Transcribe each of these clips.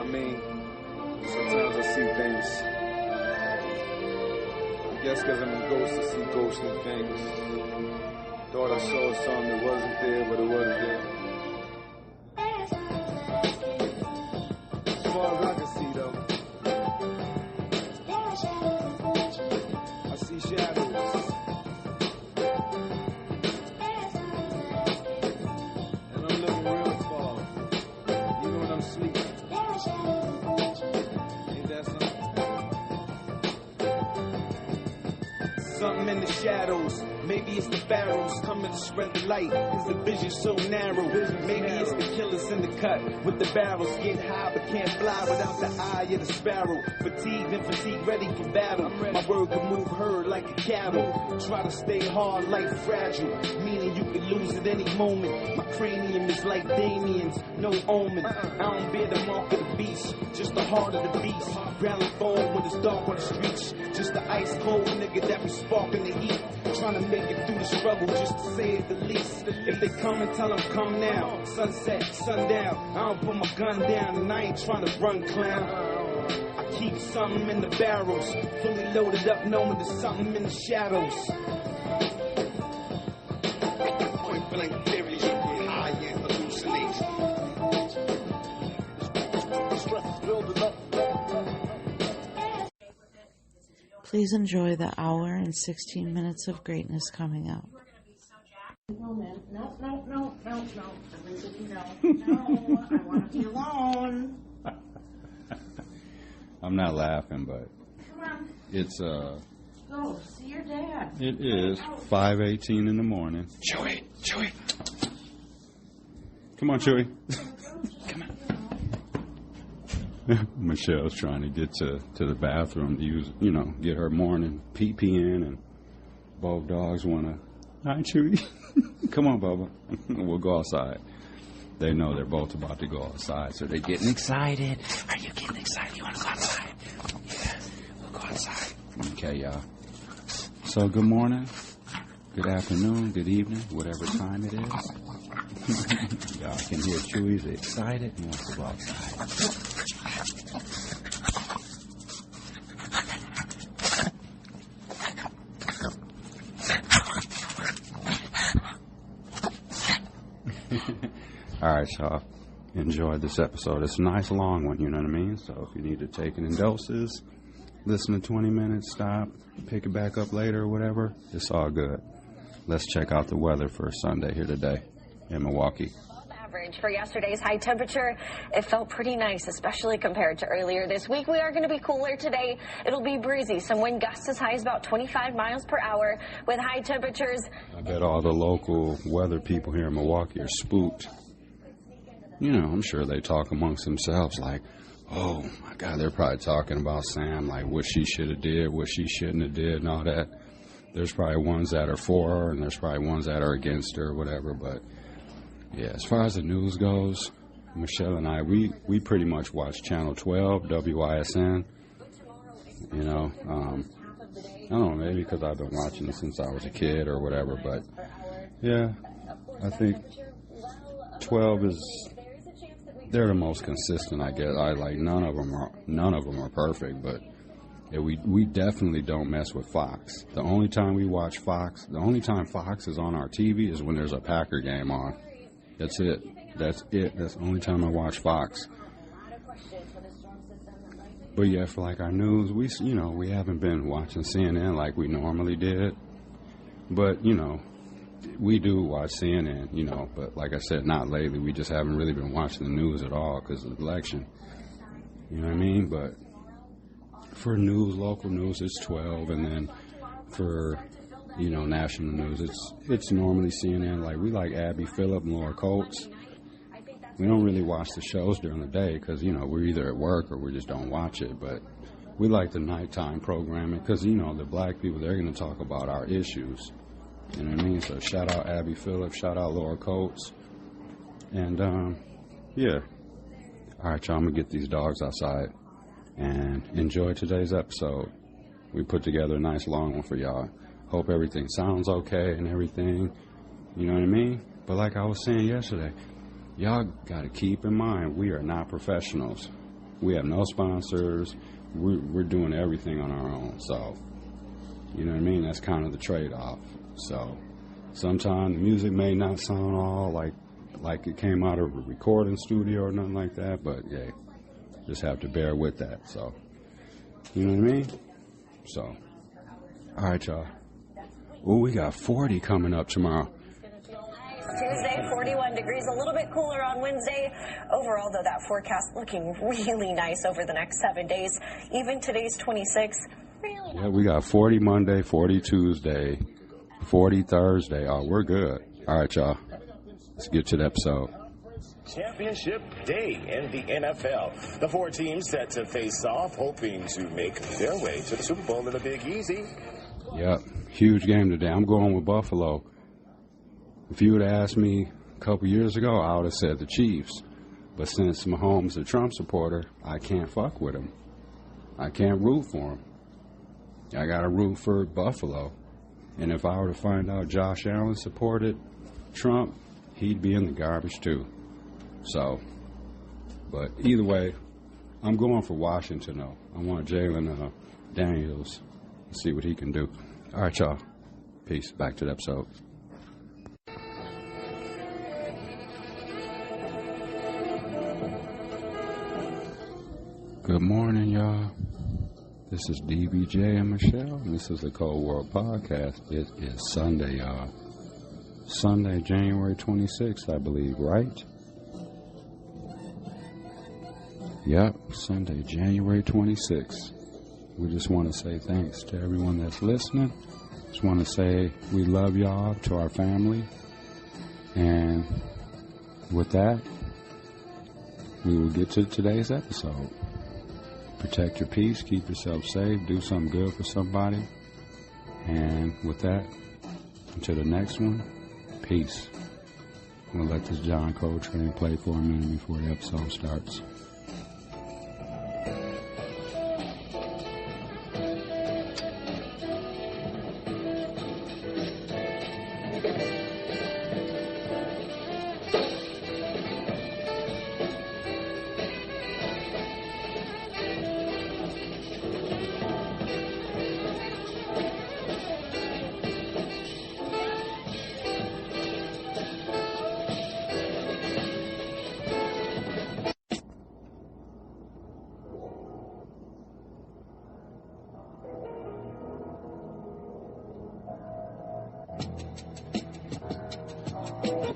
mean, sometimes I see things. I guess because I'm a ghost, I see ghostly things. Thought I saw something that wasn't there, but it was there. As far as I can see, though, I see shadows. And I'm looking real far, even when I'm sleeping. Ain't that something? Something in the shadows. Maybe it's the barrels coming to spread the light, cause the vision's so narrow. Maybe it's the killers in the cut with the barrels. Get high but can't fly without the eye of the sparrow. Fatigued and fatigue, ready for battle. My word can move herd like a cattle. Try to stay hard like fragile, meaning you could lose at any moment. My cranium is like Damien's, no omen. I don't bear the mark of the beast, just the heart of the beast. Growling forward when it's dark on the streets. Just the ice cold nigga that be sparking the heat. Trying to make it through the struggle, just to say it the least. If they come and tell them come now, sunset, sundown. I don't put my gun down and I ain't trying to run, clown. I keep something in the barrels, fully loaded up knowing there's something in the shadows. Point blank theories, you get high and hallucinate. Please enjoy the hour and 16 minutes of greatness coming up. No. I want to be alone. I'm not laughing, but Come on. it's Go see your dad. it is 5:18 in the morning. Chewy. Come on, Chewy. Come on. Michelle's trying to get to the bathroom to use, get her morning pee in, and both dogs want to, hi, Chewy. Come on, Bubba. We'll go outside. They know they're both about to go outside, so they're getting excited. Are you getting excited? You want to go outside? Yeah, we'll go outside. Okay, y'all. So, good morning, good afternoon, good evening, whatever time it is. Y'all can hear Chewy's excited. He wants to go outside. All right, y'all. Enjoy this episode. It's a nice long one, you know what I mean? So if you need to take it in doses, listen to 20 minutes, stop, pick it back up later or whatever, it's all good. Let's check out the weather for Sunday here today in Milwaukee. Average for yesterday's high temperature, it felt pretty nice, especially compared to earlier this week. We are going to be cooler today. It'll be breezy. Some wind gusts as high as about 25 miles per hour with high temperatures. I bet all the local weather people here in Milwaukee are spooked. I'm sure they talk amongst themselves like, oh my God, they're probably talking about Sam, like what she should have did, what she shouldn't have did and all that. There's probably ones that are for her and there's probably ones that are against her or whatever, but yeah, as far as the news goes, Michelle and I, we pretty much watch Channel 12, WISN. I don't know, maybe because I've been watching it since I was a kid or whatever, but yeah, I think 12 is, they're the most consistent, I guess. None of them are perfect, but yeah, we definitely don't mess with Fox. The only time we watch Fox, the only time Fox is on our TV is when there's a Packer game on. That's it. That's the only time I watch Fox. But yeah, for our news, we haven't been watching CNN like we normally did. But, we do watch CNN, but like I said, not lately. We just haven't really been watching the news at all because of the election. You know what I mean? But for news, local news, it's 12, and then for national news, it's normally CNN. We like Abby Phillip and Laura Coates. We don't really watch the shows during the day because we're either at work or we just don't watch it. But we like the nighttime programming because the black people, they're going to talk about our issues. You know what I mean? So shout out Abby Phillip, shout out Laura Coates, and yeah. All right, y'all. I'm gonna get these dogs outside and enjoy today's episode. We put together a nice long one for y'all. Hope everything sounds okay and everything. You know what I mean? But like I was saying yesterday, y'all got to keep in mind, we are not professionals. We have no sponsors. We're doing everything on our own. So, you know what I mean? That's kind of the trade-off. So, sometimes the music may not sound all like it came out of a recording studio or nothing like that, but yeah, just have to bear with that. So, you know what I mean? So, all right, y'all. Oh, we got 40 coming up tomorrow. Tuesday, 41 degrees, a little bit cooler on Wednesday. Overall, though, that forecast looking really nice over the next 7 days. Even today's 26. Really Yeah, we got 40 Monday, 40 Tuesday, 40 Thursday. Oh, we're good. All right, y'all. Let's get to the episode. Championship day in the NFL. The 4 teams set to face off, hoping to make their way to the Super Bowl in a Big Easy. Yep, huge game today. I'm going with Buffalo. If you would have asked me a couple years ago, I would have said the Chiefs. But since Mahomes is a Trump supporter, I can't fuck with him. I can't root for him. I got to root for Buffalo. And if I were to find out Josh Allen supported Trump, he'd be in the garbage too. So, but either way, I'm going for Washington, though. I want Jalen Daniels to see what he can do. All right, y'all. Peace. Back to the episode. Good morning, y'all. This is DVJ and Michelle, and this is the Cold World Podcast. It is Sunday, y'all. Sunday, January 26th, I believe, right? Yep, Sunday, January 26th. We just want to say thanks to everyone that's listening. Just want to say we love y'all, to our family. And with that, we will get to today's episode. Protect your peace, keep yourself safe, do something good for somebody. And with that, until the next one, peace. I'm going to let this John Coltrane play for a minute before the episode starts.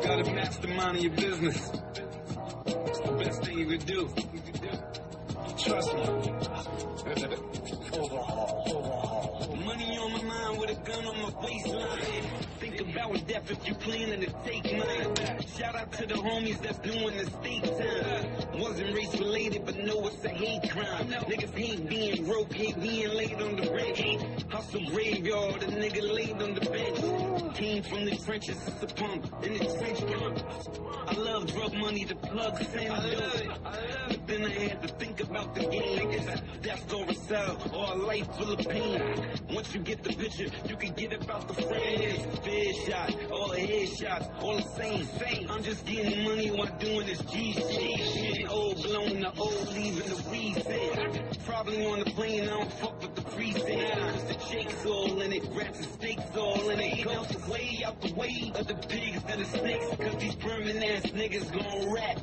Gotta mastermind your business. It's the best thing you could do. Trust me. Overhaul. Money on my mind with a gun on my waistline. Think about death if you planning to take mine. Shout out to the homies that's doing the state time. Wasn't race related, but know it's a hate crime. Niggas hate being broke, hate being laid on the bench. Hustle graveyard, a nigga laid on the bench. Came from the trenches, it's a pump in the trench pump. I love drug money, the plugs and dope. But then I had to think about the game. Is that death or a cell or a life full of pain? Once you get the picture, you can get about the frame. Fair shot, all headshots, all the same. I'm just getting money while doing this G shit. Old blown the old, leaving the recent. Probably on the plane, I don't fuck with the precinct. The Jake's all in it, rats and steaks all in it. Goes way out the way of the pigs and the snakes. Cause these permanent ass niggas gon' rap.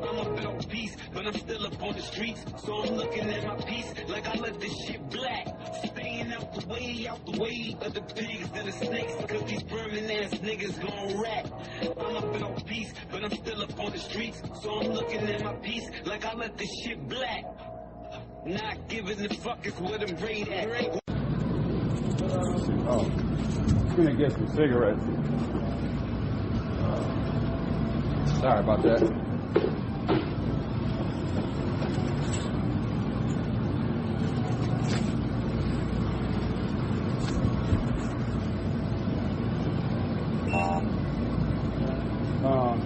I'm about peace, but I'm still up on the streets. So I'm looking at my piece like I let this shit black. Staying out the way of the pigs and the snakes. Cause these permanent ass niggas gon' rap. I'm about peace, but I'm still up on the streets. So I'm looking at my piece like I let this shit black. Not giving the fuck is what I'm great at. Oh, I'm gonna get some cigarettes. Sorry about that.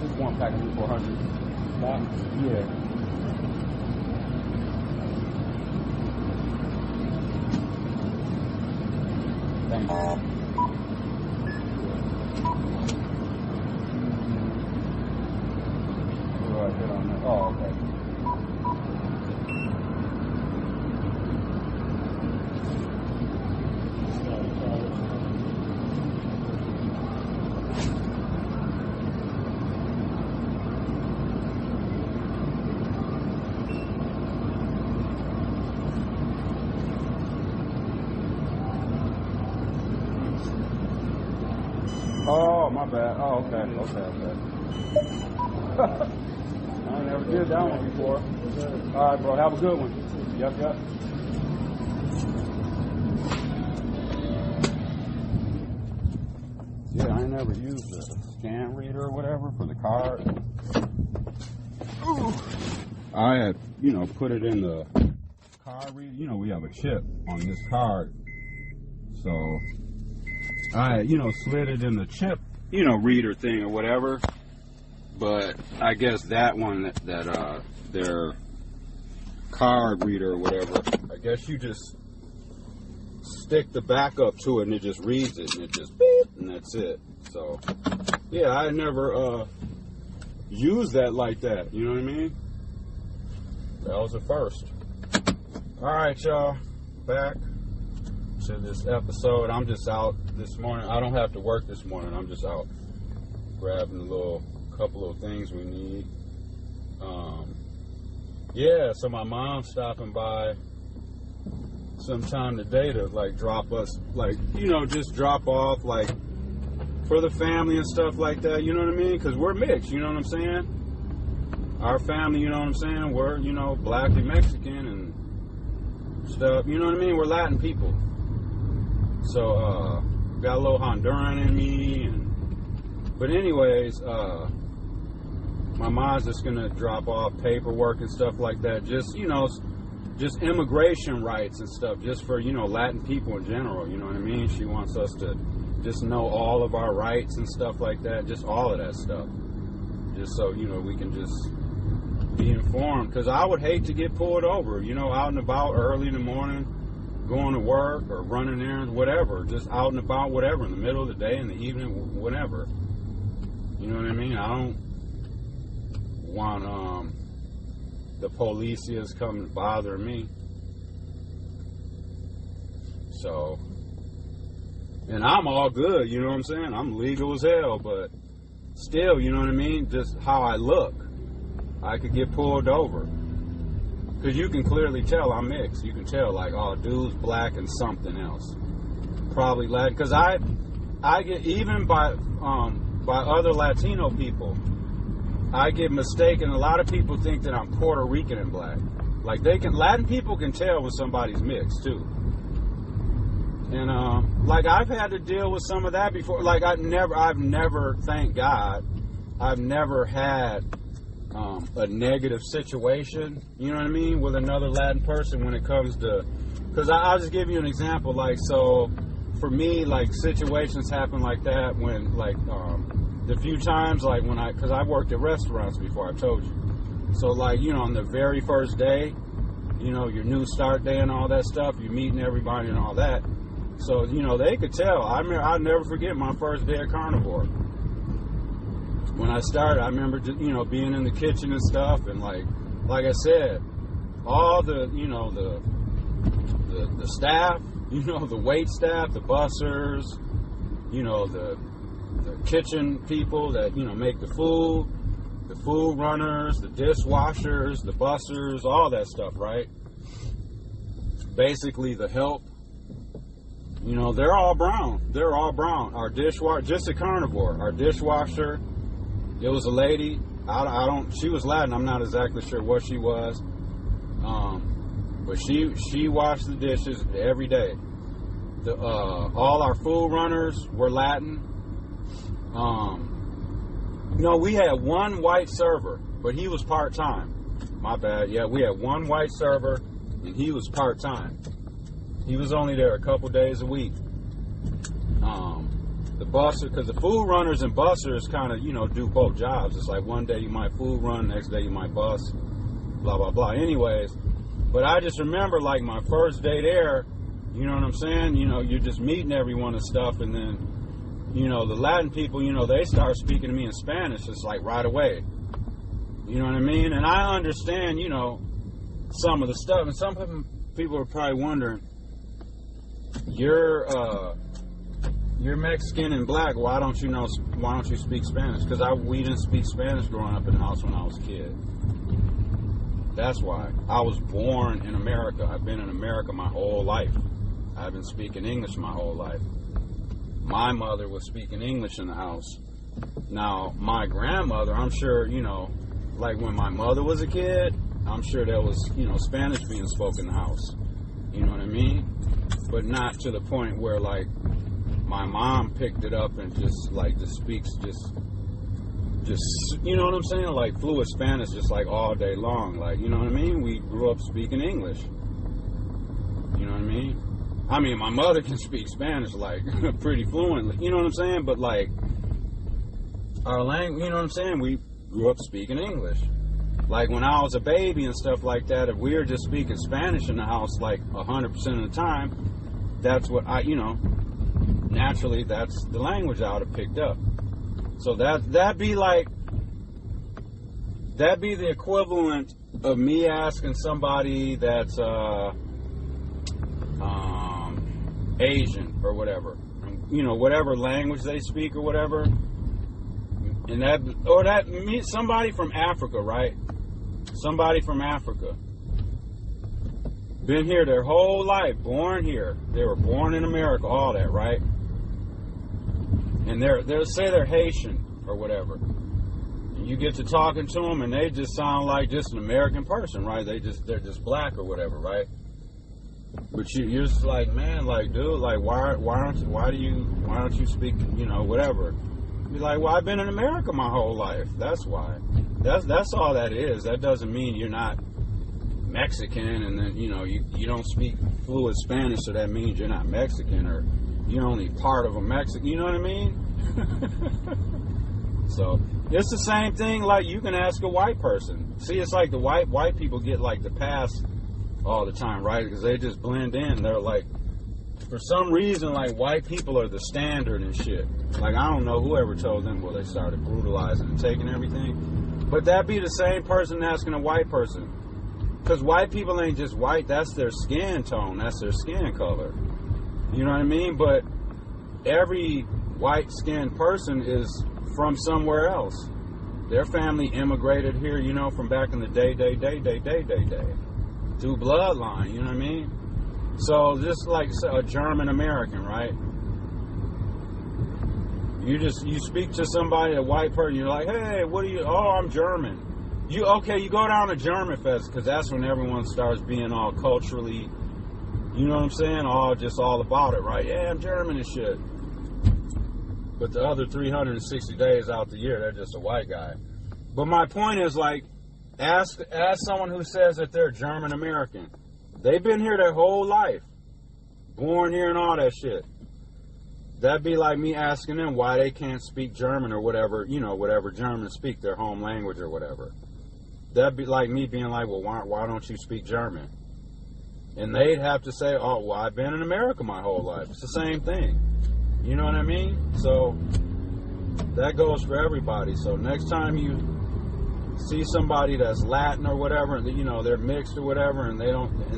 Just one package of 400. Yeah. Thank you. Oh, okay. Oh, my bad. Oh, okay. I never did that one before. All right, bro. Have a good one. Yep. Yeah, I never used the scan reader or whatever for the card. Ooh. I had, put it in the card reader. We have a chip on this card. So I, slid it in the chip, reader thing or whatever. But I guess that one, that their card reader or whatever, I guess you just stick the backup to it and it just reads it and it just beep and that's it. So yeah, I never used that like that. You know what I mean? That was the first. All right, y'all, back to this episode. I'm just out this morning. I don't have to work this morning. I'm just out grabbing a couple of things we need. Yeah, so my mom's stopping by sometime today to drop us, just drop off for the family and stuff like that. You know what I mean? Because we're mixed. You know what I'm saying? Our family, you know what I'm saying? We're black and Mexican and stuff. You know what I mean? We're Latin people. So got a little Honduran in me, but anyways, my mom's just gonna drop off paperwork and stuff like that. Just just immigration rights and stuff, just for Latin people in general. You know what I mean? She wants us to just know all of our rights and stuff like that. Just all of that stuff, just so we can just be informed. Because I would hate to get pulled over, out and about early in the morning, going to work or running errands, whatever, just out and about, whatever, in the middle of the day, in the evening, whatever. You know what I mean? I don't want the policias come bother me. So, and I'm all good, you know what I'm saying? I'm legal as hell, but still, you know what I mean? Just how I look, I could get pulled over. Because you can clearly tell I'm mixed. You can tell, dude's black and something else. Probably Latin. Because I get, even by other Latino people, I get mistaken. A lot of people think that I'm Puerto Rican and black. Latin people can tell when somebody's mixed, too. And, I've had to deal with some of that before. I've never, thank God, I've never had a negative situation, you know what I mean, with another Latin person when it comes to, because I'll just give you an example, so for me, situations happen like that when, the few times, because I worked at restaurants before, I told you, so, on the very first day, your new start day and all that stuff, you're meeting everybody and all that, so, they could tell. I'll never forget my first day at Carnivore. When I started, I remember, being in the kitchen and stuff, and like I said, all the, the staff, the wait staff, the bussers, the kitchen people that, make the food runners, the dishwashers, the bussers, all that stuff, right? Basically, the help, they're all brown. They're all brown. Our dishwasher, just a Carnivore, our dishwasher, it was a lady. She was Latin. I'm not exactly sure what she was. But she washed the dishes every day. All our food runners were Latin. We had one white server, but he was part-time. My bad. Yeah, we had one white server, and he was part-time. He was only there a couple days a week. The busser, because the food runners and bussers kind of, do both jobs. It's one day you might food run, next day you might bus, blah, blah, blah. Anyways, but I just remember, my first day there, you know what I'm saying? You're just meeting everyone and stuff, and then, the Latin people, they start speaking to me in Spanish, just right away. You know what I mean? And I understand, some of the stuff, and some people are probably wondering, you're Mexican and black. Why don't you speak Spanish? Because we didn't speak Spanish growing up in the house when I was a kid. That's why. I was born in America. I've been in America my whole life. I've been speaking English my whole life. my mother was speaking English in the house. Now, my grandmother, I'm sure, you know, like when my mother was a kid, I'm sure there was, you know, Spanish being spoken in the house. You know what I mean? But not to the point where, like, my mom picked it up and just, like, just speaks just, you know what I'm saying? Like, fluent Spanish just, like, all day long. Like, you know what I mean? We grew up speaking English. You know what I mean? I mean, my mother can speak Spanish, like, pretty fluently. You know what I'm saying? But, like, our language, you know what I'm saying? We grew up speaking English. Like, when I was a baby and stuff like that, if we were just speaking Spanish in the house, like, 100% of the time, that's what you know, naturally, that's the language I would have picked up. So that'd be the equivalent of me asking somebody that's, Asian or whatever, you know, whatever language they speak or whatever, and somebody from Africa, right? Somebody from Africa, been here their whole life, born here. They were born in America, all that, right? And they'll say they're Haitian or whatever. And you get to talking to them, and they just sound like just an American person, right? They're just black or whatever, right? But you're just like, man, like, dude, like, why don't you speak, you know, whatever? Be like, well, I've been in America my whole life. That's why. That's all that is. That doesn't mean you're not Mexican, and then, you know, you don't speak fluent Spanish, so that means you're not Mexican, or you're only part of a Mexican. You know what I mean? So it's the same thing. Like, you can ask a white person. See, it's like the white people get like the pass all the time, right? Because they just blend in. They're like, for some reason, like, white people are the standard and shit. Like, I don't know whoever told them, well, they started brutalizing and taking everything. But that'd be the same person asking a white person. Because white people ain't just white. That's their skin tone. That's their skin color. You know what I mean? But every white-skinned person is from somewhere else. Their family immigrated here, you know, from back in the day. Through bloodline, you know what I mean? So just like a German American, right? You speak to somebody, a white person, you're like, hey, what are you? Oh, I'm German. You go down to German Fest, because that's when everyone starts being all culturally, you know what I'm saying? All about it, right? Yeah, I'm German and shit. But the other 360 days out the year, they're just a white guy. But my point is, like, ask someone who says that they're German American. They've been here their whole life, born here and all that shit. That'd be like me asking them why they can't speak German or whatever, you know, whatever Germans speak, their home language or whatever. That'd be like me being like, well, why don't you speak German? And they'd have to say, oh, well, I've been in America my whole life. It's the same thing. You know what I mean? So that goes for everybody. So next time you see somebody that's Latin or whatever, and, you know, they're mixed or whatever, and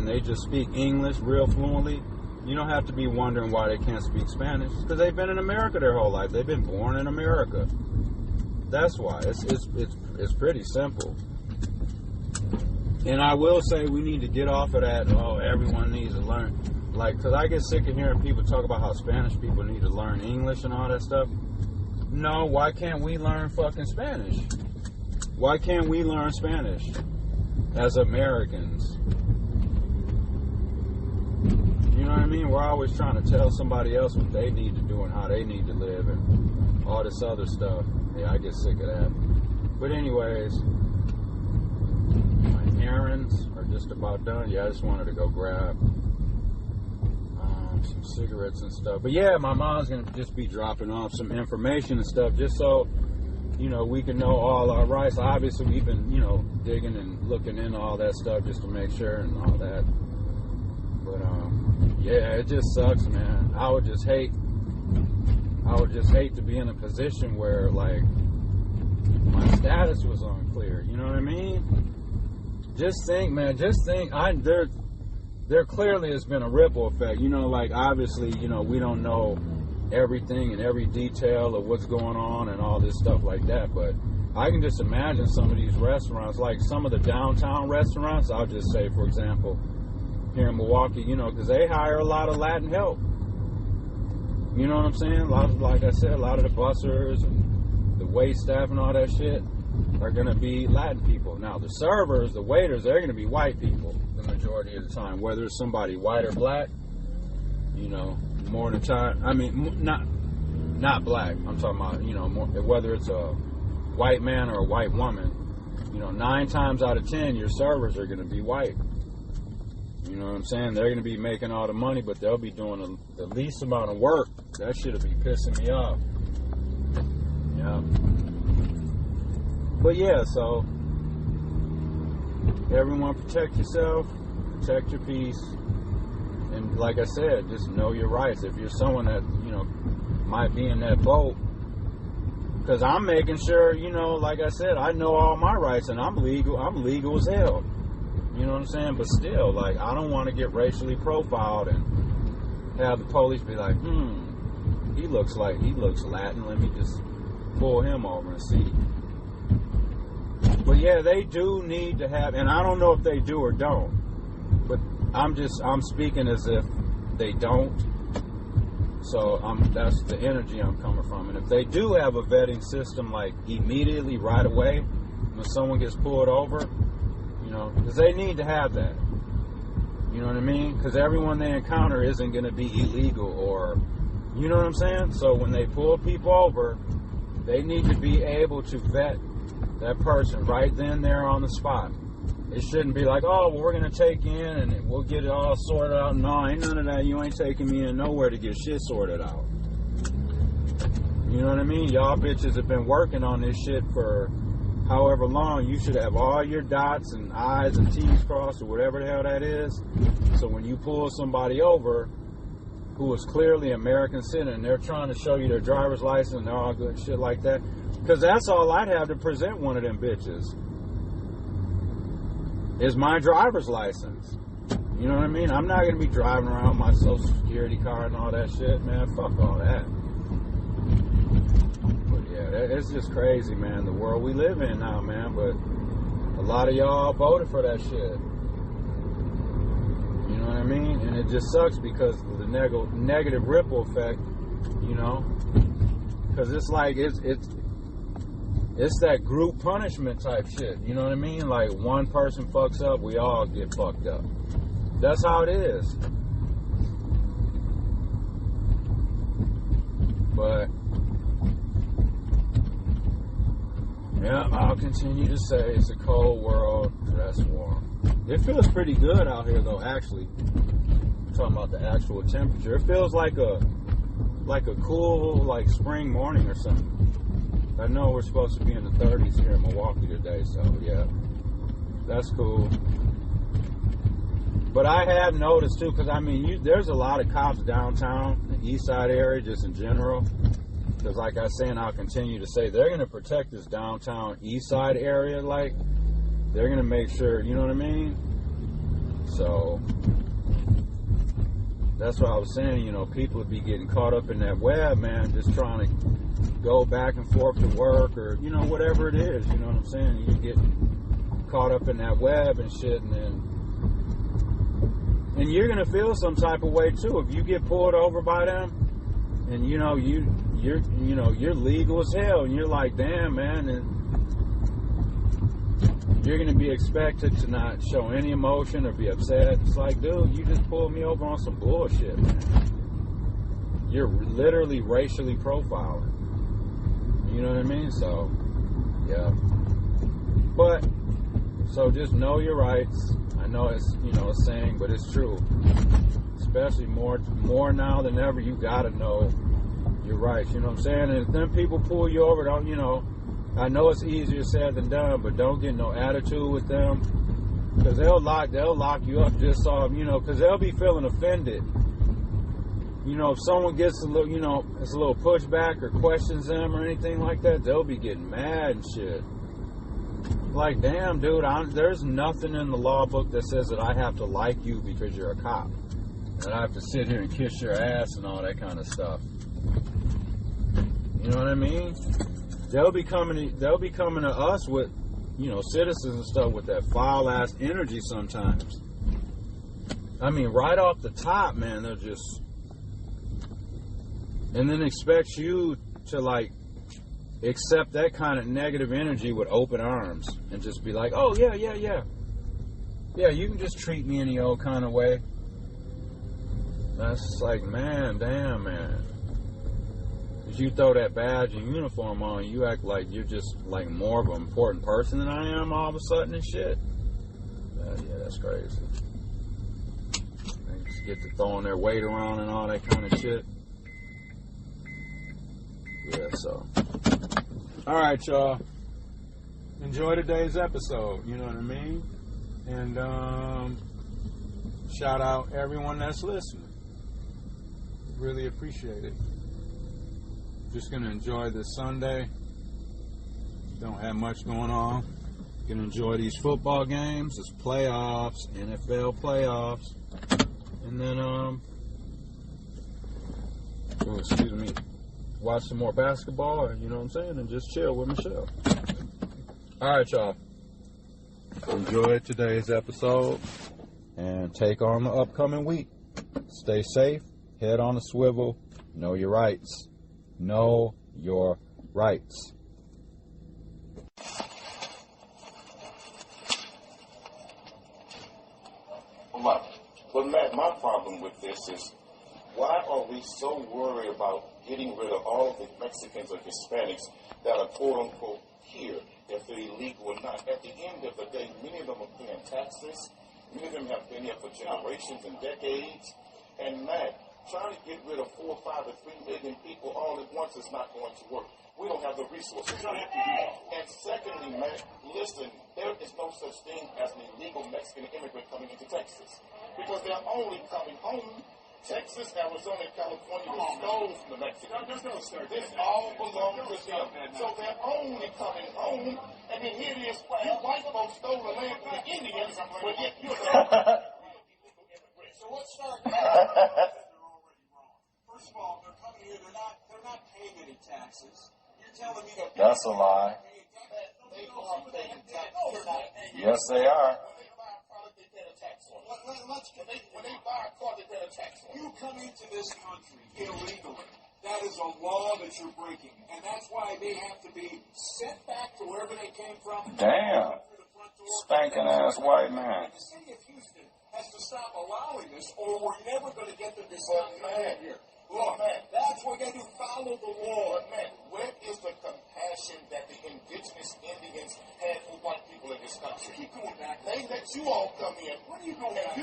they just speak English real fluently, you don't have to be wondering why they can't speak Spanish, because they've been in America their whole life. They've been born in America. That's why. It's pretty simple. And I will say we need to get off of that, oh, everyone needs to learn. Like, because I get sick of hearing people talk about how Spanish people need to learn English and all that stuff. No, why can't we learn fucking Spanish? Why can't we learn Spanish as Americans? You know what I mean? We're always trying to tell somebody else what they need to do and how they need to live and all this other stuff. Yeah, I get sick of that. But anyways, my errands are just about done. Yeah, I just wanted to go grab some cigarettes and stuff. But yeah, my mom's going to just be dropping off some information and stuff just so, you know, we can know all our rights. Obviously, we've been, you know, digging and looking into all that stuff just to make sure and all that. But, yeah, it just sucks, man. I would just hate to be in a position where, like, my status was unclear. You know what I mean? Just think, man. There clearly has been a ripple effect. You know, like, obviously, you know, we don't know everything and every detail of what's going on and all this stuff like that. But I can just imagine some of these restaurants, like some of the downtown restaurants, I'll just say, for example, here in Milwaukee, you know, because they hire a lot of Latin help. You know what I'm saying? Like I said, a lot of the bussers and the wait staff and all that shit are going to be Latin people. Now, the servers, the waiters, they're going to be white people the majority of the time. Whether it's somebody white or black, you know, more than time. I mean, not black. I'm talking about, you know, more, whether it's a white man or a white woman. You know, 9 times out of 10, your servers are going to be white. You know what I'm saying? They're going to be making all the money, but they'll be doing the least amount of work. That shit'll be pissing me off. Yeah. But yeah, so everyone protect yourself, protect your peace, and like I said, just know your rights. If you're someone that, you know, might be in that boat, because I'm making sure, you know, like I said, I know all my rights, and I'm legal as hell. You know what I'm saying? But still, like, I don't want to get racially profiled and have the police be like, he looks Latin, let me just pull him over and see. But yeah, they do need to have, and I don't know if they do or don't, but I'm speaking as if they don't. So that's the energy I'm coming from. And if they do have a vetting system, like immediately, right away, when someone gets pulled over, you know, because they need to have that. You know what I mean? Because everyone they encounter isn't going to be illegal or, you know what I'm saying? So when they pull people over, they need to be able to vet that person right then there on the spot. It shouldn't be like, oh, well, we're going to take you in and we'll get it all sorted out. No, ain't none of that. You ain't taking me in nowhere to get shit sorted out. You know what I mean? Y'all bitches have been working on this shit for however long. You should have all your dots and I's and T's crossed or whatever the hell that is. So when you pull somebody over who is clearly American citizen, they're trying to show you their driver's license and they're all good shit like that. Because that's all I'd have to present one of them bitches. Is my driver's license. You know what I mean? I'm not going to be driving around my Social Security card and all that shit, man. Fuck all that. But yeah, it's just crazy, man, the world we live in now, man. But a lot of y'all voted for that shit. You know what I mean? And it just sucks because of the negative ripple effect, you know? Because it's like, it's that group punishment type shit. You know what I mean? Like, one person fucks up, we all get fucked up. That's how it is. But, yeah, I'll continue to say it's a cold world, dress warm. It feels pretty good out here, though, actually. I'm talking about the actual temperature. It feels like a cool, like, spring morning or something. I know we're supposed to be in the 30s here in Milwaukee today, so yeah, that's cool. But I have noticed too, because I mean, there's a lot of cops downtown, the east side area, just in general. Because like I was saying, I'll continue to say, they're going to protect this downtown east side area, like, they're going to make sure, you know what I mean? So, that's what I was saying, you know, people would be getting caught up in that web, man, just trying to go back and forth to work or, you know, whatever it is, you know what I'm saying? You get caught up in that web and shit, and you're going to feel some type of way, too, if you get pulled over by them and, you know, you're legal as hell and you're like, damn, man, and you're going to be expected to not show any emotion or be upset. It's like, dude, you just pulled me over on some bullshit, man. You're literally racially profiling. You know what I mean? So, yeah. But, so just know your rights. I know it's, you know, a saying, but it's true. Especially more now than ever, you gotta know your rights. You know what I'm saying? And if them people pull you over, don't, you know, I know it's easier said than done, but don't get no attitude with them. Because they'll lock you up just so, you know, because they'll be feeling offended. You know, if someone gets a little, you know, it's a little pushback or questions them or anything like that, they'll be getting mad and shit. Like, damn, dude, there's nothing in the law book that says that I have to like you because you're a cop. And I have to sit here and kiss your ass and all that kind of stuff. You know what I mean? They'll be coming to us with, you know, citizens and stuff with that foul-ass energy sometimes. I mean, right off the top, man, they're just... and then expects you to like accept that kind of negative energy with open arms and just be like, oh yeah, you can just treat me any old kind of way. That's like, man, damn, man. If you throw that badge and uniform on, you act like you're just like more of an important person than I am all of a sudden and shit. Yeah, that's crazy. They just get to throwing their weight around and all that kind of shit. Yeah, so. Alright, y'all. Enjoy today's episode, you know what I mean? And shout out everyone that's listening. Really appreciate it. Just gonna enjoy this Sunday. Don't have much going on. Gonna enjoy these football games. It's playoffs, NFL playoffs. And then excuse me, watch some more basketball, you know what I'm saying, and just chill with Michelle. Alright, y'all. Enjoy today's episode and take on the upcoming week. Stay safe, head on a swivel, know your rights. Know your rights. Well, Matt, my problem with this is, why are we so worried about getting rid of all of the Mexicans or Hispanics that are quote-unquote here, if they're illegal or not? At the end of the day, many of them are paying taxes. Many of them have been here for generations and decades. And Matt, trying to get rid of 4 or 5 or 3 million people all at once is not going to work. We don't have the resources. And secondly, Matt, listen, there is no such thing as an illegal Mexican immigrant coming into Texas, because they're only coming home. Texas, Arizona, and California stole from the Mexicans. This all belongs to them. So they're only coming home. And then here it is, you white folks stole the land from the Indians, but yet you're the illegal immigrants. So let's start there. First of all, they're coming here, they're not paying any taxes. You're telling me that that's a lie. They are paying taxes. Yes, they are. When they buy a car, they pay a tax on it. You come into this country illegally. That is a law that you're breaking. And that's why they have to be sent back to wherever they came from. Damn. Spanking ass white man. The city of Houston has to stop allowing this, or we're never going to get them to stop coming here. Look, man, that's what they do. Follow the law. But, man, where is the compassion that the indigenous Indians had for white people in this country? Keep going back. They let you all come in. What are you going back?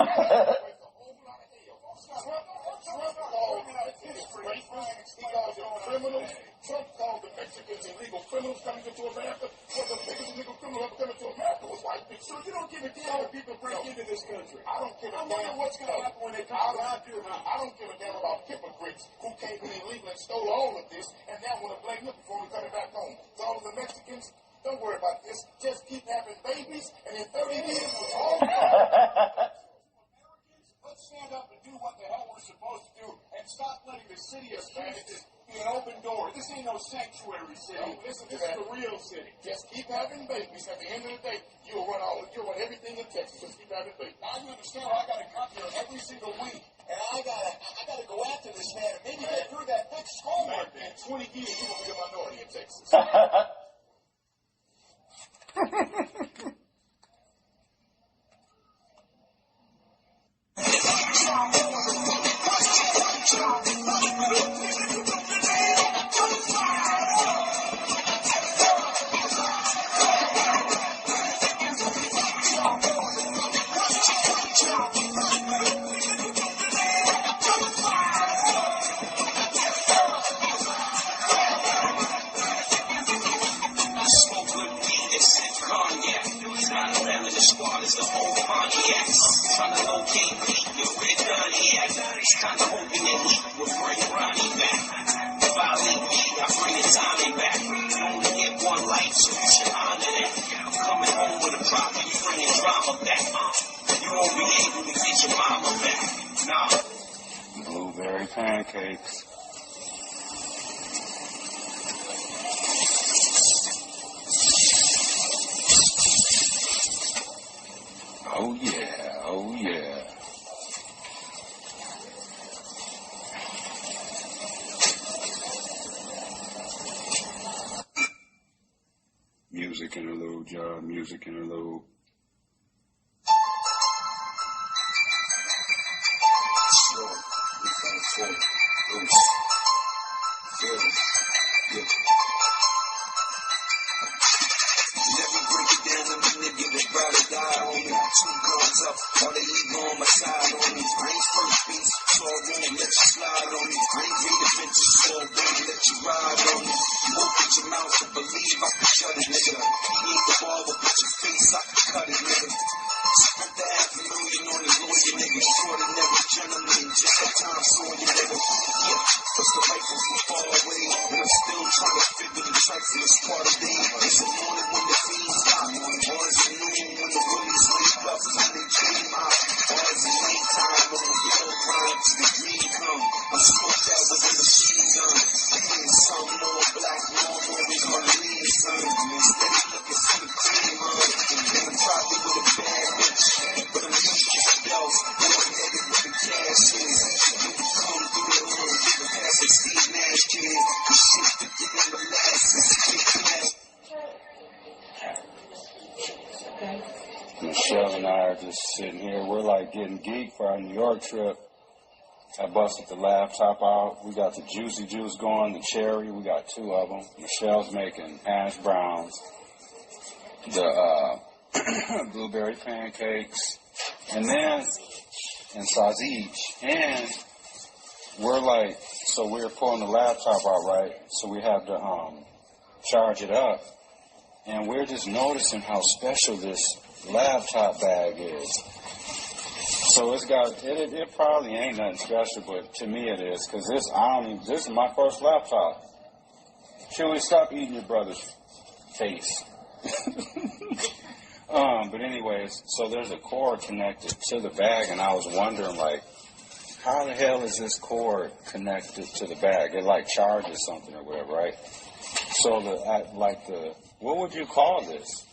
Trump called he called them criminals. Trump called the Mexicans illegal criminals coming into America. But the biggest illegal criminal ever coming to America was white people. So you don't give a damn when people break into this country. I don't give a damn what's going to happen when they come around here. I don't give a damn about hypocrites who came in illegal and stole all of this and now want to blame them before we come back home. So all of the Mexicans, don't worry about this. Just keep having babies, and in 30 years, we'll all let's stand up and do what the hell we're supposed to do and stop letting the city of Houston be an open door. This ain't no sanctuary city. No, listen, this is the real city. Just keep having babies. At the end of the day, you'll run everything in Texas. Just keep having babies. Now, you understand I got to come here every single week, and I gotta go after this man and maybe get through that big skull mark. In 20 years, you will be a minority in Texas. Blueberry pancakes. Oh yeah, oh yeah. music interlude. Never break it down to my nigga that ride or die on me. 2 guns up, all they leave on my side on me. I ain't first beats, so I won't let you slide on me. I ain't read adventures, so I won't let you ride on me. You open your mouth and believe I can shut it, nigga. You ain't the ball, but with your face I can cut it, nigga. Spent the $500,000 on his lawyer, nigga. Short and never gentleman, just a time saw you, nigga. Yeah, plus the rifle from far away, and I'm still trying to figure the trifle is part of day. It's a morning when the fiends stop, bars at noon when the willies wake up, when they dream out. Bars at nighttime when the yellow grind to the green come. I'm smoked out with a machine gun. I hear some more black, more we gonna leave, son. Steady looking for the cream, and I'm probably with a bad bitch, but I'm used to spells. One headed with the cash is. When you come through the hood, give a pass like Steve Nash, kid. The shit to get in molasses, big cash. Michelle and I are just sitting here. We're like getting geek for our New York trip. I busted the laptop out. We got the juicy juice going, the cherry. We got 2 of them. Michelle's making hash browns, the blueberry pancakes, and sausage. And we're like, so we're pulling the laptop out, right? So we have to charge it up. And we're just noticing how special this laptop bag is. So it's got, it probably ain't nothing special, but to me it is, because this is my first laptop. Chewy, stop eating your brother's face. But anyways, so there's a cord connected to the bag, and I was wondering, like, how the hell is this cord connected to the bag? It, like, charges something or whatever, right? So, what would you call this?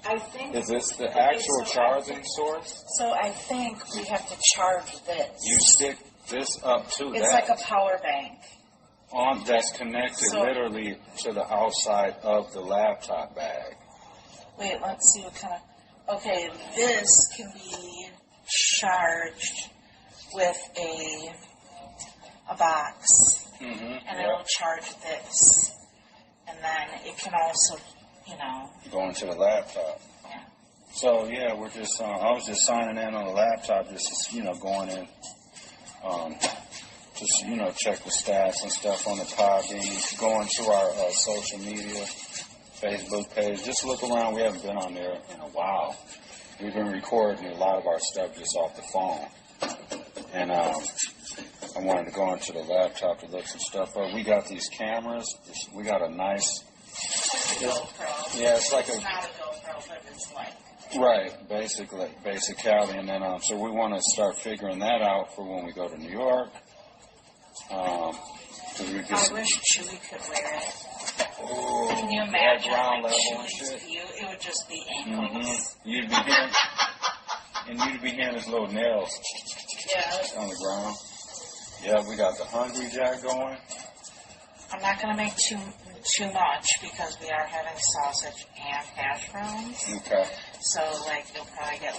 I think... Is this the actual charging source? So I think we have to charge this. You stick this up to that. It's like a power bank. That's connected literally to the outside of the laptop bag. Wait, let's see what kind of... Okay, this can be charged with a box. Mm-hmm, and it'll charge this. And then it can also, go into the laptop. Yeah. So, yeah, we're just, I was just signing in on the laptop, just, going in, check the stats and stuff on the Podbean, going to our social media, Facebook page, just look around. We haven't been on there in a while. We've been recording a lot of our stuff just off the phone. And I wanted to go into the laptop to look some stuff up. We got these cameras. We got a nice... GoPro. Yeah, it's like it's not a GoPro, but it's like... Right, basically. And then, so we want to start figuring that out for when we go to New York. I wish Chewy could wear it. Oh, can you imagine like Chewy's view? It would just be ankles. Mm-hmm. You'd be hearing his little nails on the ground. Yeah, we got the Hungry Jack going. I'm not going to make too much because we are having sausage and hash browns. Okay. So, you'll probably get,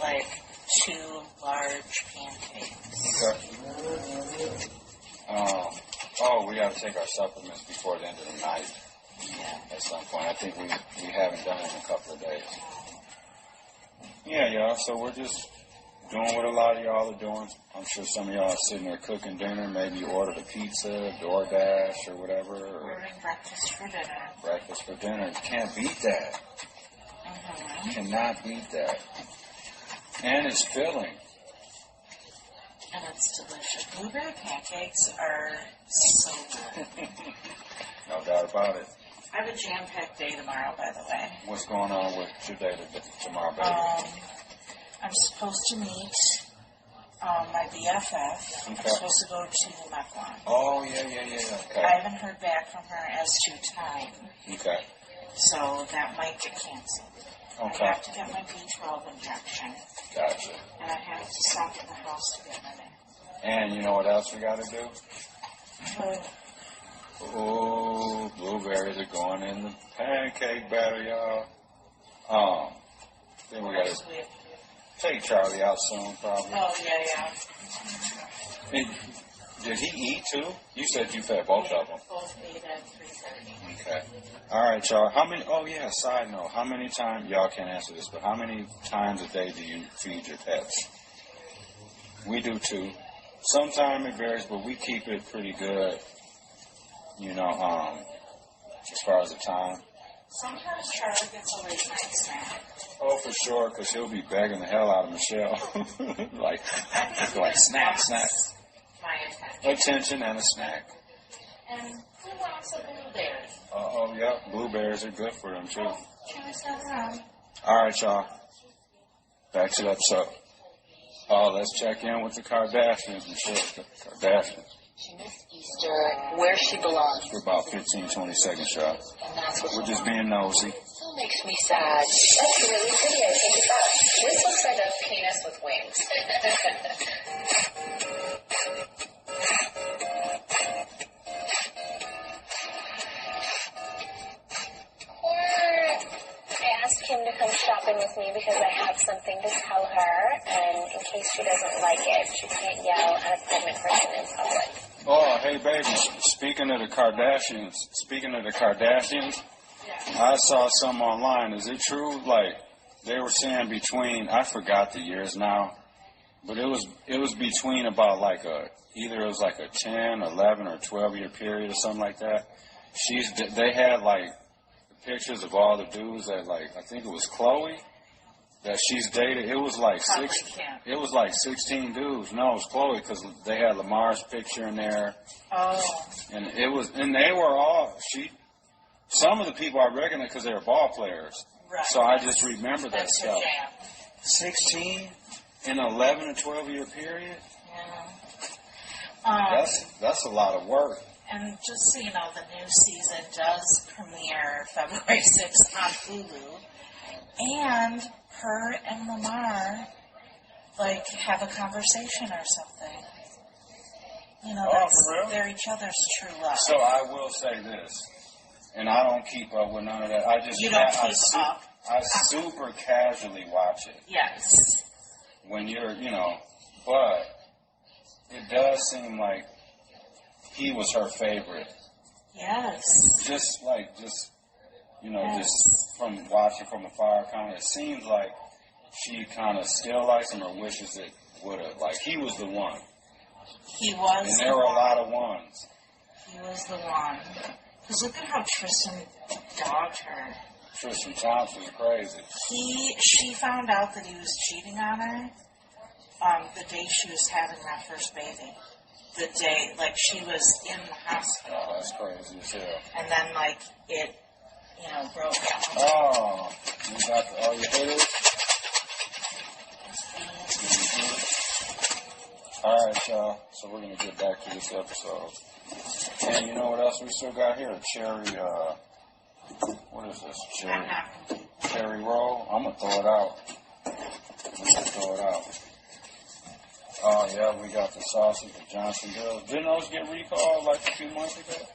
2 large pancakes. Okay. We got to take our supplements before the end of the night. Yeah. At some point. I think we haven't done it in a couple of days. Yeah, y'all. So we're just doing what a lot of y'all are doing. I'm sure some of y'all are sitting there cooking dinner. Maybe you ordered a pizza, DoorDash, or whatever. Ordering breakfast for dinner. Breakfast for dinner. You can't beat that. Mm-hmm. You cannot beat that. And it's filling. And it's delicious. Blueberry pancakes are so good. No doubt about it. I have a jam-packed day tomorrow, by the way. What's going on with your day tomorrow, baby? I'm supposed to meet my BFF. Okay. I'm supposed to go to MICHELLE. Oh, yeah. Okay. I haven't heard back from her as to time. Okay. So that might get canceled. Okay. I have to get my B12 injection. Gotcha. And I have to stop at the house to get my name. And you know what else we got to do? Oh, blueberries are going in the pancake batter, y'all. Then we gotta take Charlie out soon, probably. Oh, yeah. And did he eat too? You said you fed both of them. Both ate at 3:30. Okay. All right, y'all. How many? Oh yeah. Side note: how many times? Y'all can't answer this, but how many times a day do you feed your pets? We do too. Sometimes it varies, but we keep it pretty good. You know, as far as the time. Sometimes Charlie gets a late night snack. Oh, for sure, because he'll be begging the hell out of Michelle. like snack. My attention. Attention and a snack. And who wants a blueberry? Oh, yeah. Blueberries are good for them, too. Can I sit around? All right, y'all. Back to the episode. Let's check in with the Kardashians, Michelle. The Kardashians. She missed Easter, where she belongs. For about 15, 20 seconds, y'all. And that's what We're just being nosy. still makes me sad. That's really pretty, I think it's that. This looks like a penis with wings. Him to come shopping with me because I have something to tell her, and in case she doesn't like it, she can't yell at a pregnant person in public. Oh, hey, baby. Speaking of the Kardashians, I saw some online. Is it true? Like, they were saying between, I forgot the years now, but it was between about like either it was like a 10, 11, or 12-year period or something like that. They had like pictures of all the dudes that, like, I think it was Chloe that she's dated. It was like 16 dudes. No, it was Chloe because they had Lamar's picture in there. Oh. And they were all, some of the people I recognize because they were ball players. Right. So I just remember that That's stuff. 16 in an 11 or 12-year period? Yeah. That's a lot of work. And just so you know, the new season does premiere February 6th on Hulu. And her and Lamar, like, have a conversation or something. You know, they're each other's true love. So I will say this, and I don't keep up with none of that. I super casually watch it. Yes. When you're, but it does seem like he was her favorite. Yes. Just from watching from afar, kind of, it seems like she kind of still likes him or wishes it would have. Like, he was the one. He was. And there were a lot of ones. He was the one. Because look at how Tristan dogged her. Tristan Thompson was crazy. She found out that he was cheating on her the day she was having that first baby. The day, like, she was in the hospital. Oh, that's crazy as hell. And then, like, it, broke out. Oh, you got you hit it? All right, y'all. So we're going to get back to this episode. And you know what else we still got here? A cherry, what is this? Cherry roll? I'm going to throw it out. Oh, yeah, we got the sausage at Johnsonville. Didn't those get recalled like a few months ago?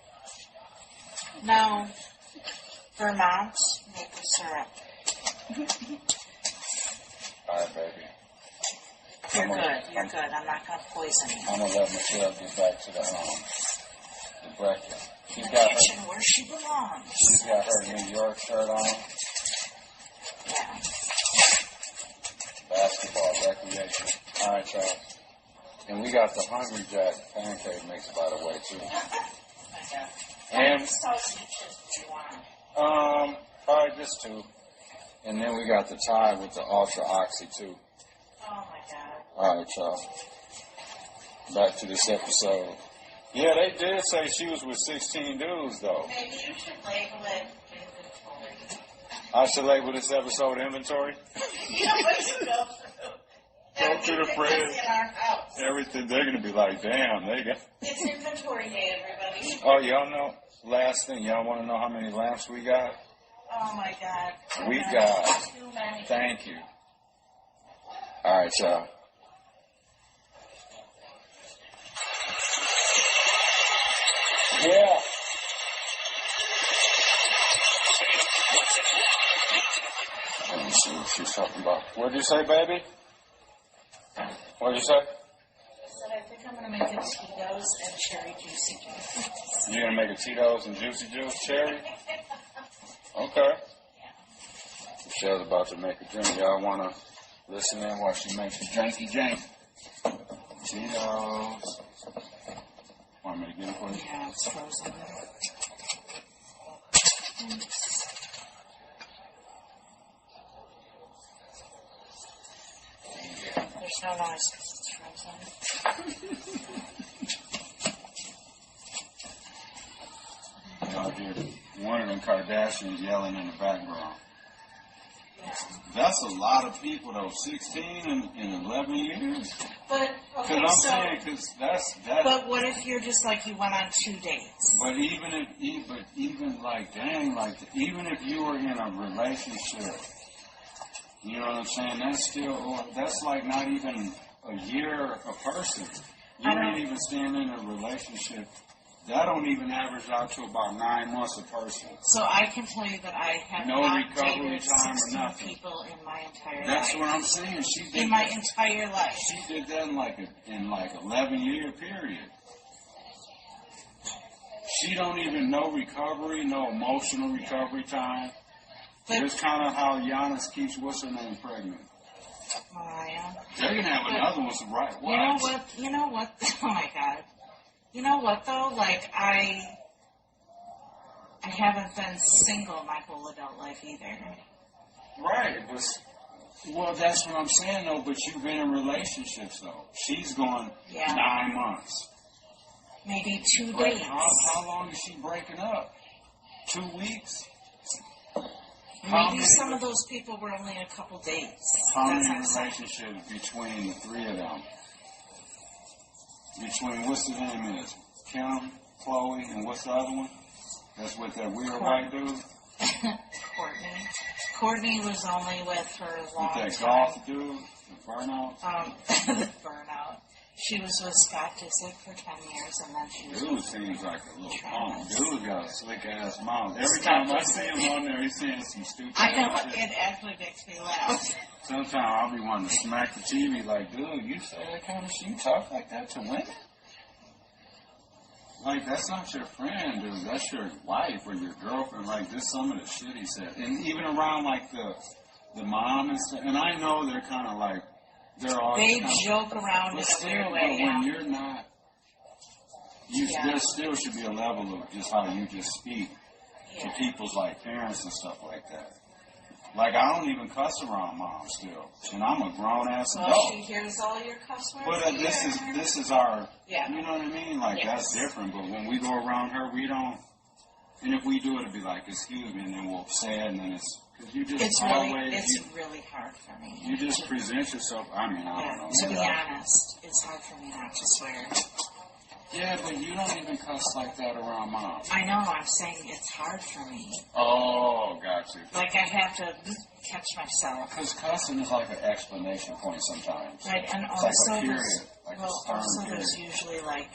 No. Vermont maple syrup. All right, baby. You're good. I'm not going to poison you. I'm going to let Michelle get back to the breakfast. In the kitchen where she belongs. She's got her New York shirt on. Yeah. Basketball, recreation. All right, y'all. And we got the Hungry Jack pancake mix, by the way, too. How many sausages do you want? Probably just 2. And then we got the Thai with the Ultra Oxy, too. Oh, my God. All right, y'all. Back to this episode. Yeah, they did say she was with 16 dudes, though. Maybe you should label it inventory. I should label this episode inventory? You know what you go through. Go to the fridge. In our house. Everything, they're going to be like, damn, they got... It's inventory day, everybody. Oh, y'all know, last thing, y'all want to know how many lamps we got? Oh, my God. We got... Too many. Thank you. All right, y'all. Yeah. Something about. What'd you say, baby? What'd you say? I said, I think I'm going to make a Tito's and cherry juicy juice. You're going to make a Tito's and juicy juice cherry? Okay. Michelle's about to make a drink. Y'all want to listen in while she makes a drinky drink? Tito's. Want me to get it for you? Yeah, it's frozen. There's no noise because it's frozen. Y'all hear one of them Kardashians yelling in the background. That's a lot of people, though. 16 in 11 years. But okay, But what if you're just like you went on 2 dates? But even like, dang, like even if you were in a relationship, you know what I'm saying? That's like not even a year a person. You ain't even staying in a relationship. That don't even average out to about 9 months a person. So I can tell you that I have no not recovery dated time 16 or nothing. people in my entire life. That's what I'm saying. She did in my entire life. She did that in like 11-year period. She don't even know recovery, no emotional recovery time. It's kind of how Giannis keeps what's her name pregnant. Mariah. They're gonna have another one, right? You know what? Oh my God. You know what though? Like I haven't been single my whole adult life either. Right, well, that's what I'm saying though. But you've been in relationships though. She's going 9 months. Maybe 2 Like, days. how long is she breaking up? 2 weeks. Maybe some of those people were only a couple days. How many relationships between the three of them? Between, what's the name is? Kim, Chloe, and what's the other one? That's with that weird white dude? Courtney. Courtney was only with her a long time. With that golf dude? The burnout? The burnout. She was with Scott Disick for 10 years, and then she was Dude seems like a little punk. Dude got a slick-ass mouth. Every time I see him on there, he's saying some stupid I know, shit. it actually makes me laugh. Sometimes I'll be wanting to smack the TV like, dude, you say that kind of shit? You talk like that to women? Like, that's not your friend, dude. That's your wife or your girlfriend. Like, this some of the shit he said. And even around, like, the mom and stuff. And I know they're kind of like, they joke around in a weird way. But when you're not, there still should be a level of just how you just speak to people's, like, parents and stuff like that. Like, I don't even cuss around mom still. And I'm a grown-ass adult. Well, she hears all your cuss words. But this is our, you know what I mean? Like, Yes. that's different. But when we go around her, we don't, and if we do it, it'll be like, excuse me, and then we'll say it, and then it's, because you just It's really hard for me. You just present yourself, I mean, I don't know. To be honest, it's hard for me not to swear. Yeah, but you don't even cuss like that around mom. I know, I'm saying it's hard for me. Oh, got you. Like, I have to catch myself. Because cussing is like an explanation point sometimes. Right, and it's also, like a period, like there's usually, like,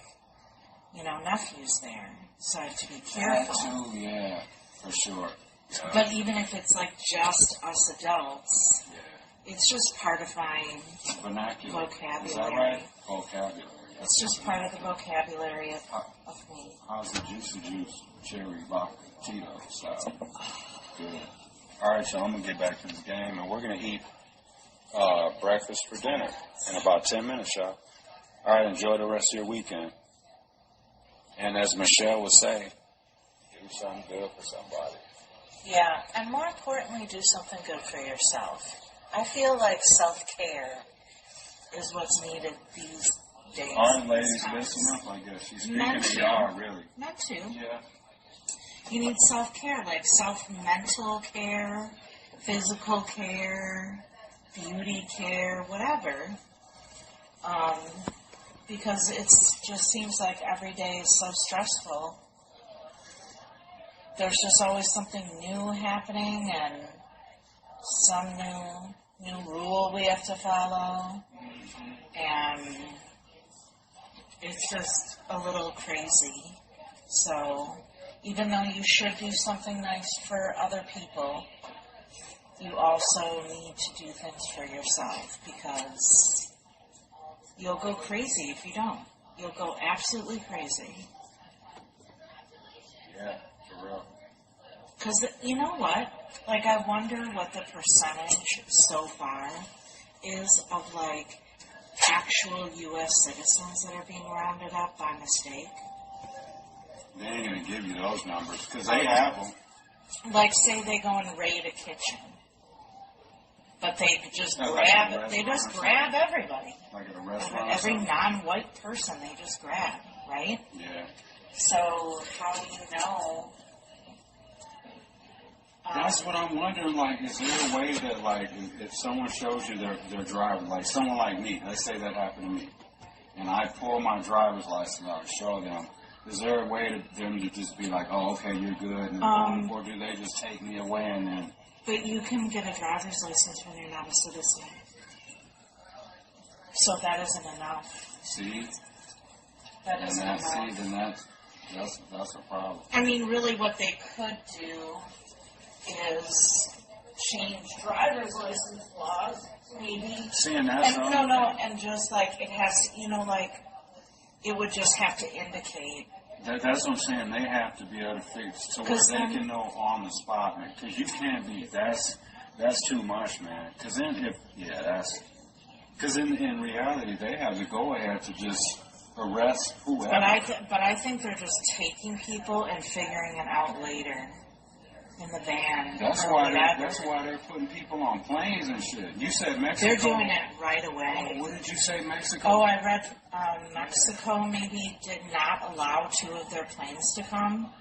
nephews there, so I have to be careful. That too, yeah, for sure. Yeah. But even if it's, like, just us adults, it's just part of my vocabulary. Is that right? Vocabulary. It's just part of the vocabulary of me. How's the juicy juice cherry vodka Tito style? Good. All right, so I'm going to get back to the game, and we're going to eat breakfast for dinner in about 10 minutes, y'all. All right, enjoy the rest of your weekend. And as Michelle would say, do something good for somebody. Yeah, and more importantly, do something good for yourself. I feel like self-care is what's needed these days. Aren't ladies listening up, I guess? She's speaking to y'all, really. Men too. Yeah. You need self-care, like self-mental care, physical care, beauty care, whatever. Because it just seems like every day is so stressful. There's just always something new happening and some new rule we have to follow. And it's just a little crazy. So even though you should do something nice for other people, you also need to do things for yourself, because you'll go crazy if you don't. You'll go absolutely crazy. Yeah, for real. Because, you know what? Like, I wonder what the percentage so far is of, like, actual U.S. citizens that are being rounded up by mistake. They ain't going to give you those numbers, because they have them. Like, say they go and raid a kitchen. But they just grab everybody. Like at a restaurant. Every non-white person they just grab, right? Yeah. So how do you know? That's what I'm wondering. Like, is there a way that, like, if someone shows you their driver, like someone like me, let's say that happened to me, and I pull my driver's license out and show them, is there a way to them to just be like, oh, okay, you're good, and or do they just take me away and then? But you can get a driver's license when you're not a citizen. So that isn't enough. See? That isn't enough. See, then that's a problem. I mean, really what they could do is change driver's license laws, maybe. Seeing that, and just like it has, like it would just have to indicate. That's what I'm saying. They have to be able to fix so where they can know on the spot, man. Because you can't be. That's too much, man. Because in reality they have the go ahead to just arrest whoever. But I think they're just taking people and figuring it out later in the van. That's why they're putting people on planes and shit. You said Mexico. They're doing it right away. Oh, what did you say, Mexico? Oh, I read Mexico maybe did not allow 2 of their planes to come.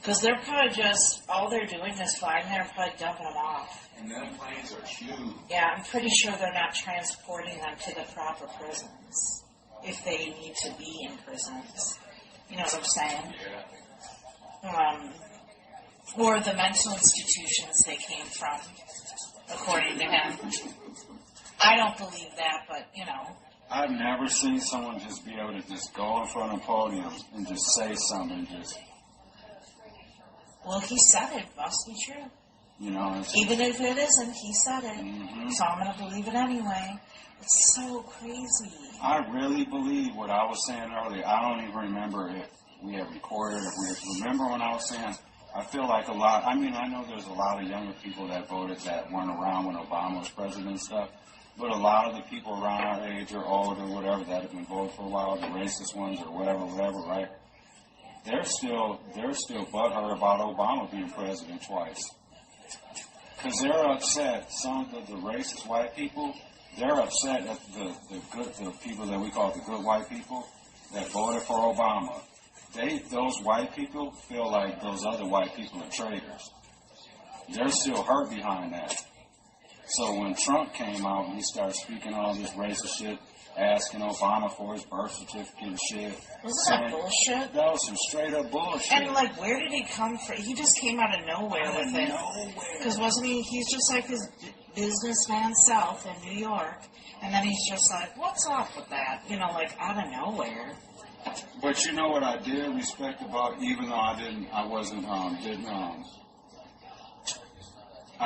Because they're probably just, all they're doing is flying there and probably dumping them off. And them planes are huge. Yeah, I'm pretty sure they're not transporting them to the proper prisons. If they need to be in prisons. You know what I'm saying? Yeah. Or the mental institutions they came from, according to him. I don't believe that, but, I've never seen someone just be able to just go in front of a podium and just say something Well, he said it. Must be true. Even if it isn't, he said it. Mm-hmm. So I'm going to believe it anyway. It's so crazy. I really believe what I was saying earlier. I don't even remember if we had recorded, remember when I was saying, I feel like I know there's a lot of younger people that voted that weren't around when Obama was president and stuff, but a lot of the people around our age or older, whatever, that have been voting for a while, the racist ones or whatever, right? They're still butthurt about Obama being president twice. Because they're upset, some of the racist white people, they're upset at the people that we call the good white people that voted for Obama. Those white people feel like those other white people are traitors. They're still hurt behind that. So when Trump came out and he started speaking all this racist shit, asking Obama for his birth certificate and shit. Wasn't that bullshit? That was some straight up bullshit. And where did he come from? He just came out of nowhere with it. Because wasn't he? He's just like his businessman self in New York, and then he's just like, "What's up with that?" Out of nowhere. But you know what I did respect about, even though I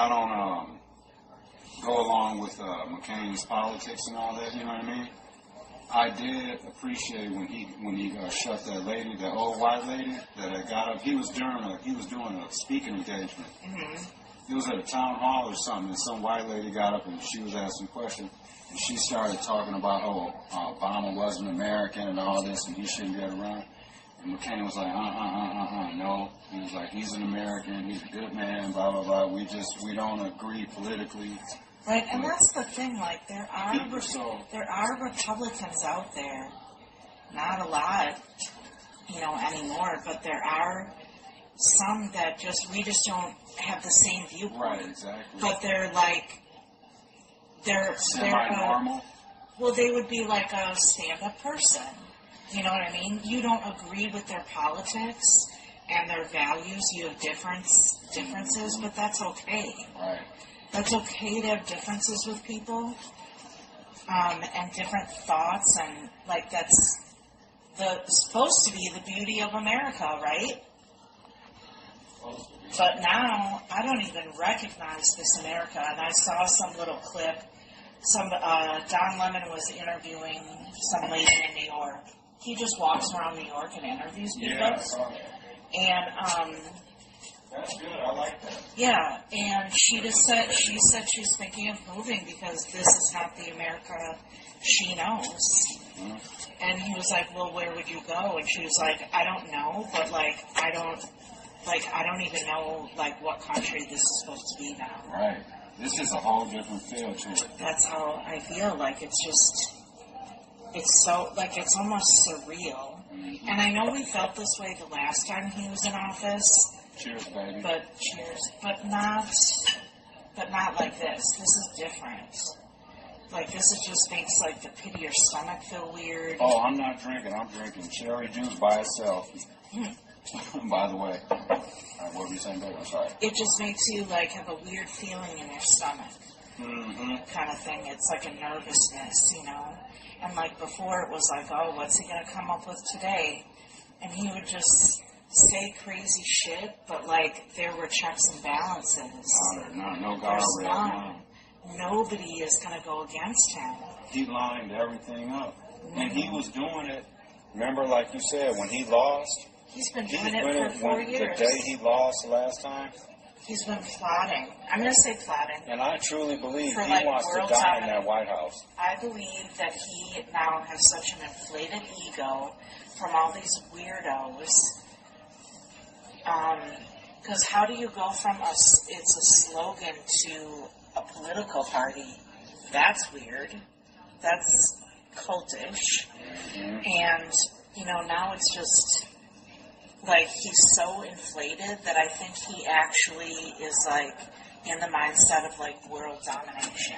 don't go along with McCain's politics and all that. You know what I mean? I did appreciate when he shut that lady, that old white lady that got up. He was doing a speaking engagement. Mm-hmm. It was at a town hall or something, and some white lady got up and she was asking questions. And she started talking about, Obama wasn't American and all this, and he shouldn't get around. And McCain was like, no. He was like, he's an American, he's a good man, blah, blah, blah. We don't agree politically. Right, and that's the thing, there are Republicans out there, not a lot, anymore, but there are some that we just don't have the same viewpoint. Right, exactly. But they're semi-normal? Well, they would be like a stand-up person. You know what I mean? You don't agree with their politics and their values. You have differences, but that's okay. Right. That's okay to have differences with people and different thoughts, and that's supposed to be the beauty of America, right? But now, I don't even recognize this America. And I saw some little clip. Don Lemon was interviewing some lady in New York. He just walks around New York and interviews people. Yeah, I saw that. And, That's good. I like that. yeah, and she said she's thinking of moving because this is not the America she knows. Mm-hmm. And he was like, well, where would you go? And she was like, I don't know, but I don't even know what country this is supposed to be now. Right. This is a whole different feel to it. That's how I feel. It's so, it's almost surreal. Mm-hmm. And I know we felt this way the last time he was in office. Cheers, baby. But not like this. This is different. This just makes, the pit of your stomach feel weird. Oh, I'm not drinking. I'm drinking cherry juice by itself. By the way. What were you saying, baby? I'm sorry. It just makes you, have a weird feeling in your stomach. Mm-hmm. Kind of thing. It's like a nervousness, And, before it was oh, what's he going to come up with today? And he would just say crazy shit, but, there were checks and balances. No There's guardrail. none. Nobody is going to go against him. He lined everything up. And he was doing it, remember, like you said, when he lost? He's been doing it for 4 years. The day he lost last time? He's been plotting. I'm going to say plotting. And I truly believe For, he wants to die in that White House. I believe that he now has such an inflated ego from all these weirdos. Because how do you go from it's a slogan to a political party? That's weird. That's cultish. Mm-hmm. And, now it's just, he's so inflated that I think he actually is, in the mindset of, world domination.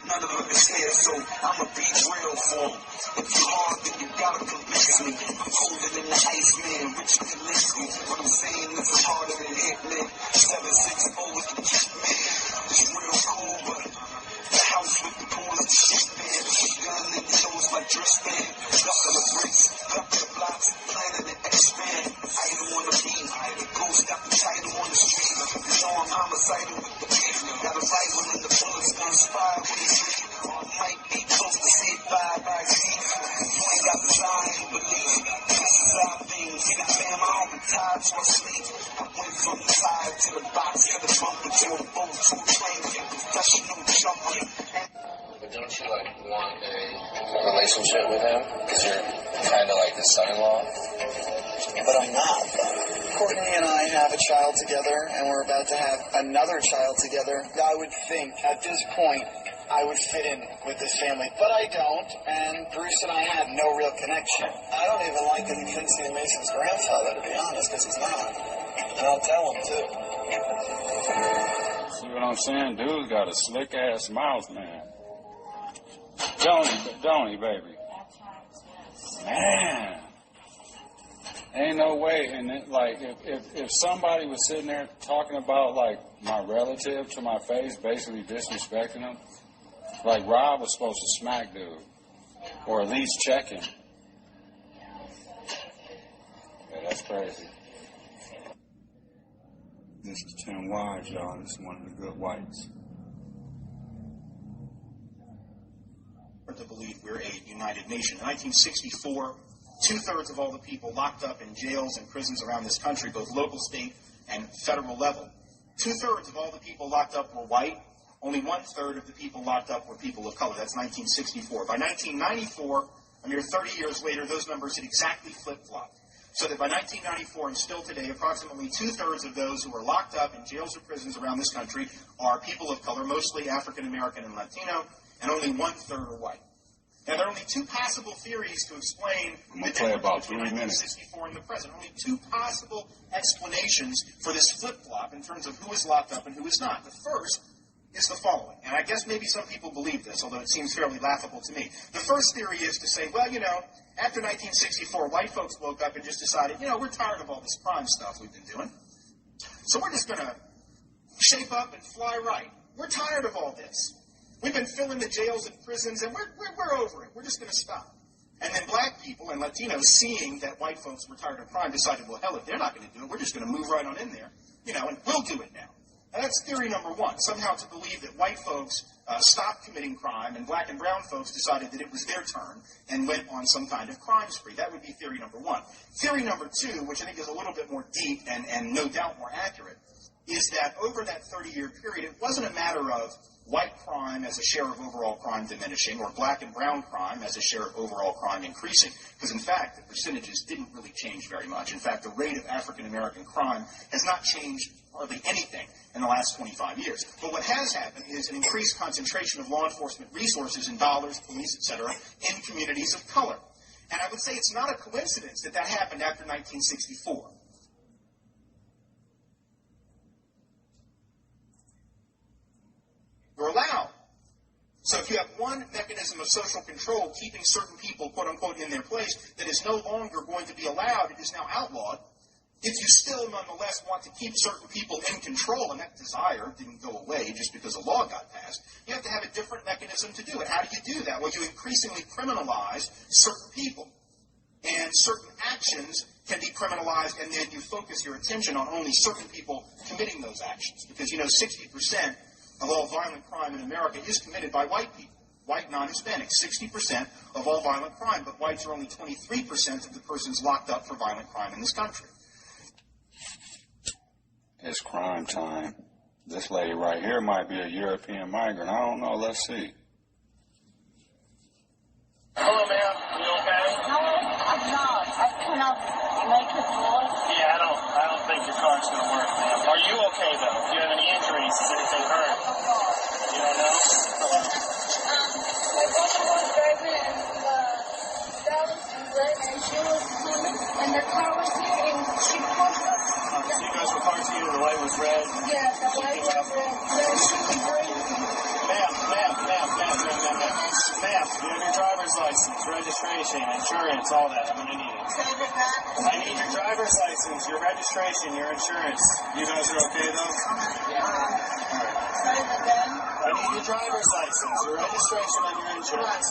None of them is here, so I'ma be real for them. If you homicidal with the beef. Got a rifle and the bullets gonna spy when he's sleep. Might be close to say bye by Steve. You ain't got the time to believe. This is our thing. See the fam, I don't retire to a sleep. I went from the side to the box to the bunker to a boat to a train. Professional jumper. But don't you, like, want a relationship with him? Because you're kind of like his son-in-law? But I'm not. Courtney and I have a child together, and we're about to have another child together. I would think, at this point, I would fit in with this family. But I don't, and Bruce and I had no real connection. I don't even like that he thinks he's Mason's grandfather, to be honest, because he's not. And I'll tell him, too. See what I'm saying? Dude's got a slick-ass mouth, man. Don't he, baby? Man. Ain't no way. And it, like, if somebody was sitting there talking about, like, my relative to my face, basically disrespecting him, like, Rob was supposed to smack dude. Or at least check him. Yeah, that's crazy. This is 10 Wives, y'all. This is one of the good whites. To believe we're a united nation. In 1964, 2/3 of all the people locked up in jails and prisons around this country, both local, state, and federal level, 2/3 of all the people locked up were white. Only 1/3 of the people locked up were people of color. That's 1964. By 1994, a mere 30 years later, those numbers had exactly flip-flopped. So that by 1994 and still today, approximately 2/3 of those who are locked up in jails or prisons around this country are people of color, mostly African American and Latino, and only 1/3 are white. Now, there are only two possible theories to explain the difference between 1964 and the present. Only two possible explanations for this flip-flop in terms of who is locked up and who is not. The first is the following, and I guess maybe some people believe this, although it seems fairly laughable to me. The first theory is to say, well, you know, after 1964, white folks woke up and just decided, you know, we're tired of all this crime stuff we've been doing, so we're just going to shape up and fly right. We're tired of all this. We've been filling the jails and prisons, and we're over it. We're just going to stop. And then black people and Latinos, seeing that white folks were tired of crime, decided, well, hell, if they're not going to do it, we're just going to move right on in there, you know, and we'll do it now. And that's theory number one, somehow to believe that white folks stopped committing crime and black and brown folks decided that it was their turn and went on some kind of crime spree. That would be theory number one. Theory number two, which I think is a little bit more deep and no doubt more accurate, is that over that 30-year period, it wasn't a matter of white crime as a share of overall crime diminishing or black and brown crime as a share of overall crime increasing. Because, in fact, the percentages didn't really change very much. In fact, the rate of African-American crime has not changed hardly anything in the last 25 years. But what has happened is an increased concentration of law enforcement resources in dollars, police, etc., in communities of color. And I would say it's not a coincidence that that happened after 1964. You're allowed. So if you have one mechanism of social control keeping certain people, quote unquote, in their place that is no longer going to be allowed, it is now outlawed, if you still nonetheless want to keep certain people in control, and that desire didn't go away just because a law got passed, you have to have a different mechanism to do it. How do you do that? Well, you increasingly criminalize certain people. And certain actions can be criminalized, and then you focus your attention on only certain people committing those actions. Because, you know, 60% of all violent crime in America is committed by white people, white non-Hispanics. 60% of all violent crime, but whites are only 23% of the persons locked up for violent crime in this country. It's crime time. This lady right here might be a European migrant. I don't know. Let's see. Hello, ma'am. You okay? No, I'm not. I cannot make it work. Yeah, I don't think your car's going to work, ma'am. Are you okay, though? Do you have any injuries? Is anything hurt? You don't know? My daughter was driving and the bell was red and she was coming and the car was here and she pushed us. So you guys were partying and the light was red? Yeah, the light was red. Then she was braking. Ma'am, do you have your driver's license, registration, insurance, all that? I'm going to need it. I need your driver's license, your registration, your insurance. You guys are okay, though? Say it again. I need your driver's license, your registration, and your insurance.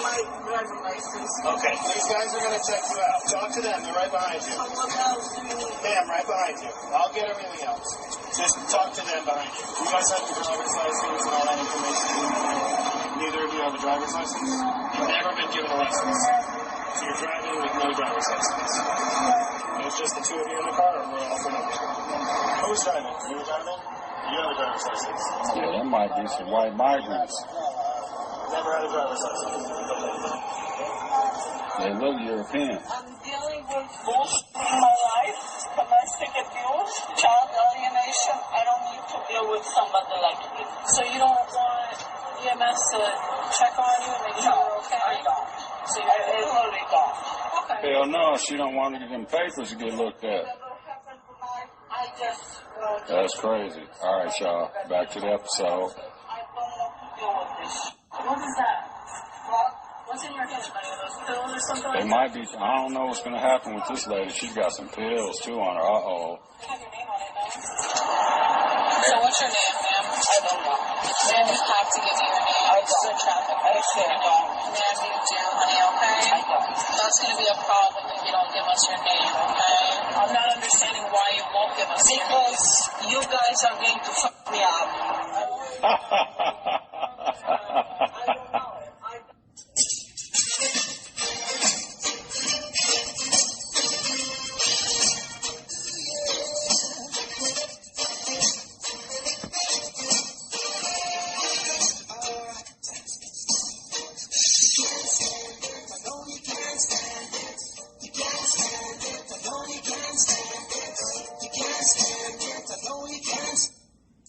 My driver's license. Okay, these guys are going to check you out. Talk to them. They're right behind you. What else do you need? Ma'am, right behind you. I'll get everything else. Just talk to them behind you. You guys have your driver's license and all that information. Neither of you have a driver's license? You've never been given a license. So you're driving with no driver's license. It's just the two of you in the car, or we're all three of you? Who's driving? You were driving? You have a driver's license. Yeah, that might be some white migrants. Never had a driver's license. They look European. I'm dealing with bullshit in my life, domestic abuse, child alienation. I don't need to deal with somebody like you. So you don't want EMS to check on you and make sure you're okay? I don't. So I really don't. Okay. Hell no, she don't want them papers to get looked at. I just want to. That's crazy. All right, y'all. Back to the episode. I don't want to deal with this. What is that? What's in your hand? Are those pills or something? It might be. I don't know what's going to happen with this lady. She's got some pills, too, on her. Uh-oh. Have your name on it, though. So what's your name, ma'am? I don't know. Ma'am, you have to give me your name. I This is a don't. traffic I say I don't. Ma'am, you do, honey, okay? I don't. That's going to be a problem if you don't give us your name, okay? I'm not understanding why you won't give us your name. Because you guys are going to fuck me up.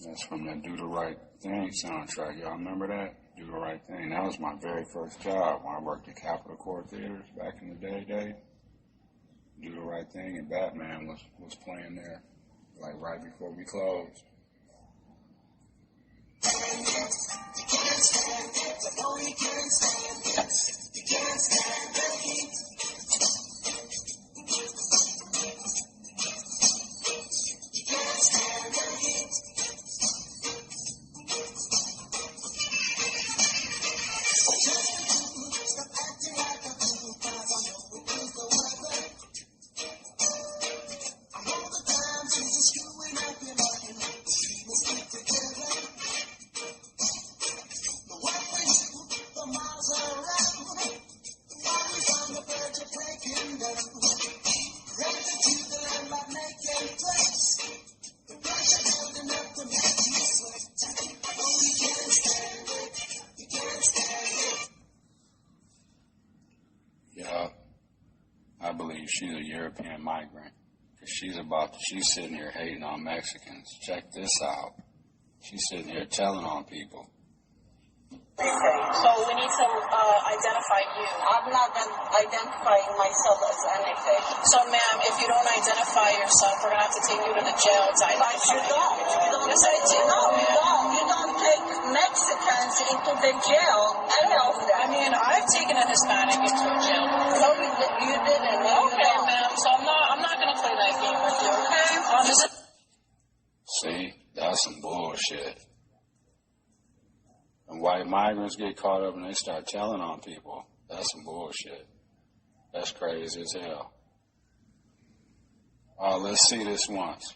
That's from that Do the Right Thing soundtrack. Y'all remember that? Do the Right Thing. That was my very first job when I worked at Capitol Court Theaters back in the day. Do the Right Thing and Batman was playing there, like right before we closed. Yeah, I believe she's a European migrant. She's sitting here hating on Mexicans. Check this out. She's sitting here telling on people. So we need to identify you. I'm not identifying myself as anything. So, ma'am, if you don't identify yourself, we're going to have to take you to the jail to identify But you don't. Yes, I do. No, you don't. You don't take Mexicans into the jail. I know that. I mean, I've taken a Hispanic into a jail. No, you didn't. No, Okay, ma'am. So I'm not going to play that game with you, okay? See, that's some bullshit. And white migrants get caught up and they start telling on people. That's some bullshit. That's crazy as hell. Let's see this once.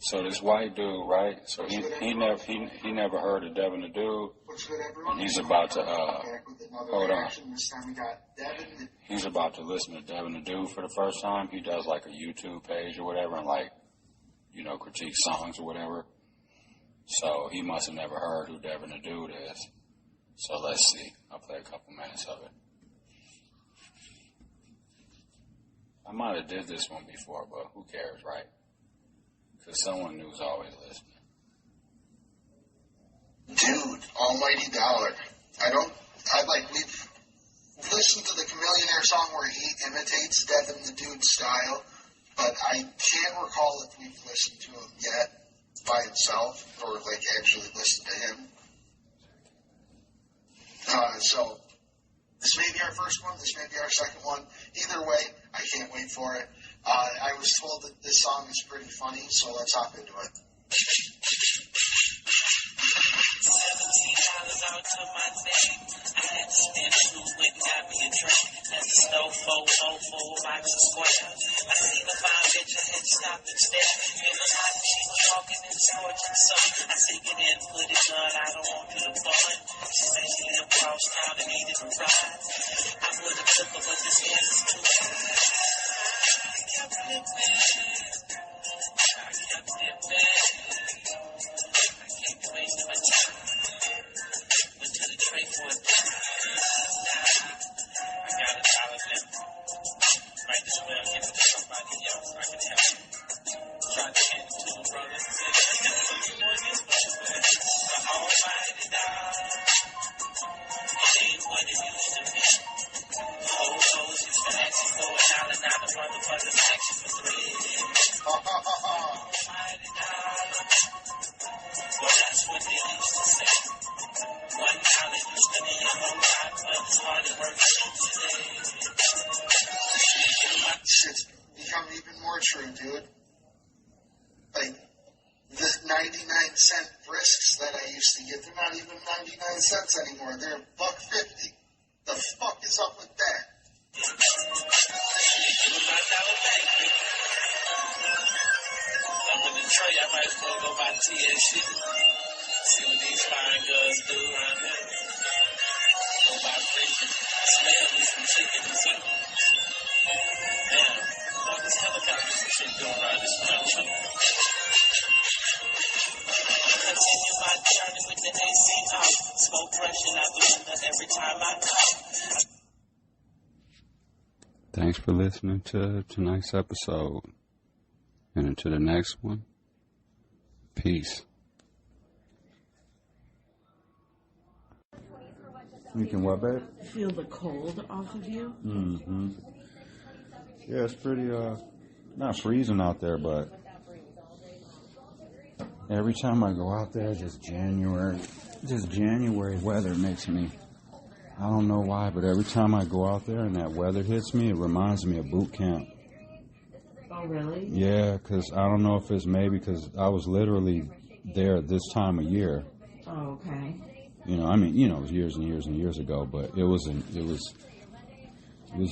So this white dude, right? So he never heard of Devin the Dude. And he's about to hold on. He's about to listen to Devin the Dude for the first time. He does like a YouTube page or whatever and like, critique songs or whatever. So he must have never heard who Devin the Dude is. So let's see. I'll play a couple minutes of it. I might have did this one before, but who cares, right? Because someone new is always listening. Dude, almighty dollar. We've listened to the Chameleonaire song where he imitates Devin the Dude style, but I can't recall if we've listened to him yet by himself or actually listened to him. So this may be our first one, this may be our second one. Either way, I can't wait for it. I was told that this song is pretty funny, so let's hop into it. out to my name. I had to spin through, went and got me a drink. At the store, 404 box of squares. I seen a fine bitch, I had to stop and stare. It was hot and she was walking in the scorching sun. I said, get in, put it on, I don't want you to fun. She said she lived across town and needed a ride. I would have took her, but this gas is too high. I kept flipping. I kept flipping. I kept wasting my time. Went to the tray for a dime. I got $1 left. Might as well give it to somebody else. I can help. Tried to hand it to a brother and said, I got to use more of this, but the almighty dollar. It ain't what it used to be. Whole hoes used to ask you for $1, now the motherfuckers ask you for $3. Almighty dollar. Well, that's what they used to say. $1 used to be a whole lot, but hard work today. Shit's become even more true, dude. Like, the 99-cent brisks that I used to get, they're not even 99 cents anymore. They're $1.50. The fuck is up with that? Up in the tray, I might as well go buy tea and shit. See what these fine girls do around here. Go buy bacon, smell me some chicken and something. Damn, all this helicopters and shit going around this country. Continue my journey with the AC off. Smoke rushing out the window every time I cough. Thanks for listening to tonight's episode. And until the next one, peace. You can what, babe? Feel the cold off of you? Mm-hmm. Yeah, it's pretty, not freezing out there, but every time I go out there, just January weather makes me, I don't know why, but every time I go out there and that weather hits me, it reminds me of boot camp. Oh, really? Yeah, because I don't know if it's maybe because I was literally there this time of year. Oh, okay. You know, I mean, you know, it was years and years and years ago, but it was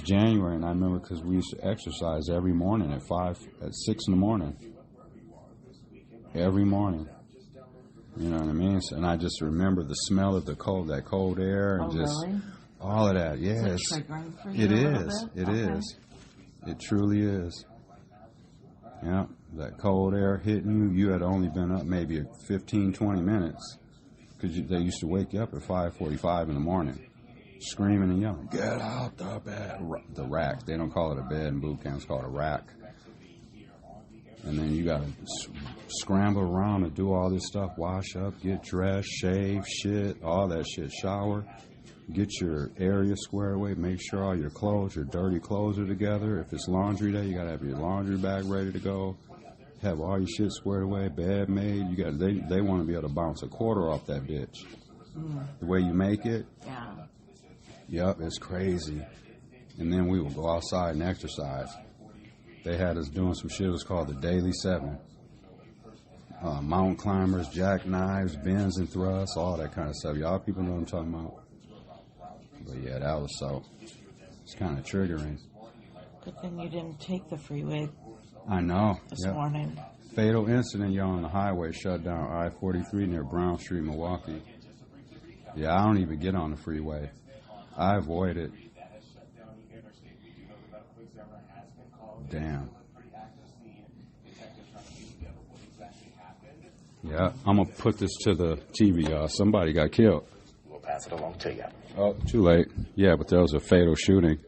January, and I remember because we used to exercise every morning at 6 in the morning. Every morning. You know what I mean? So, and I just remember the smell of that cold air, and really? All of that. Yeah, is it triggering for you it a is. little bit? It Okay. is. It truly is. Yeah, that cold air hitting you. You had only been up maybe 15, 20 minutes. Because they used to wake you up at 5:45 in the morning, screaming and yelling, "Get out the bed!" The rack. They don't call it a bed in boot camp. It's called a rack. And then you got to scramble around and do all this stuff. Wash up, get dressed, shave, shit, all that shit. Shower, get your area squared away. Make sure all your clothes, your dirty clothes are together. If it's laundry day, you got to have your laundry bag ready to go. Have all your shit squared away, bed made. You got they want to be able to bounce a quarter off that bitch. The way you make it. Yeah. Yep, it's crazy. And then we would go outside and exercise. They had us doing some shit. It was called the Daily 7. Mountain climbers, jackknives, bends and thrusts, all that kind of stuff. Y'all people know what I'm talking about. But yeah, that was it's kind of triggering. Good thing you didn't take the freeway. I know. This morning. Fatal incident, y'all, on the highway shut down I-43 near Brown Street, Milwaukee. Yeah, I don't even get on the freeway. I avoid it. Damn. Yeah, I'm going to put this to the TV, y'all. Somebody got killed. We'll pass it along to you. Oh, too late. Yeah, but there was a fatal shooting.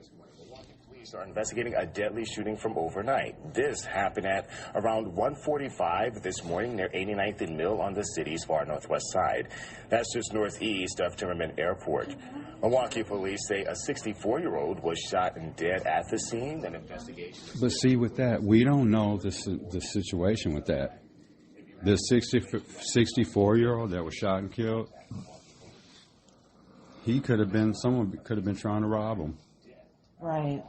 Are investigating a deadly shooting from overnight. This happened at around 1:45 this morning near 89th and Mill on the city's far northwest side. That's just northeast of Timmerman Airport. Milwaukee police say a 64-year-old was shot and dead at the scene. An investigation. But see, with that, we don't know the situation with that. This 64-year-old that was shot and killed, someone could have been trying to rob him. Right.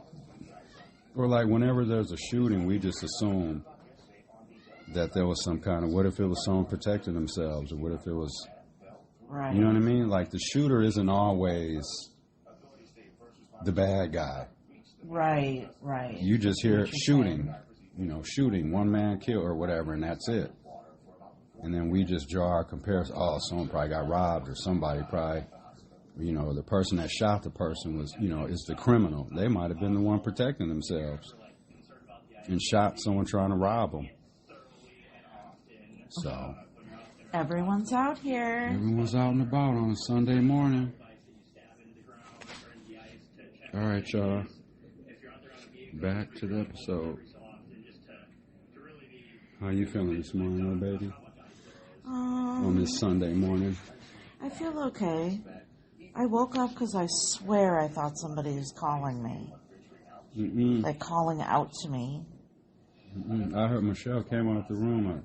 Or like whenever there's a shooting, we just assume that there was some kind of, what if it was someone protecting themselves, or what if it was, Right. You know what I mean? Like, the shooter isn't always the bad guy. Right. You just hear shooting, shooting, one man kill or whatever, and that's it. And then we just draw our comparison. Oh, someone probably got robbed, or somebody probably, the person that shot the person was, is the criminal. They might have been the one protecting themselves and shot someone trying to rob them. So everyone's out here. Everyone's out and about on a Sunday morning. All right, y'all. Back to the episode. How you feeling this morning, little baby? On this Sunday morning? I feel okay. I woke up because I swear I thought somebody was calling me. Like calling out to me. I heard Michelle came out the room.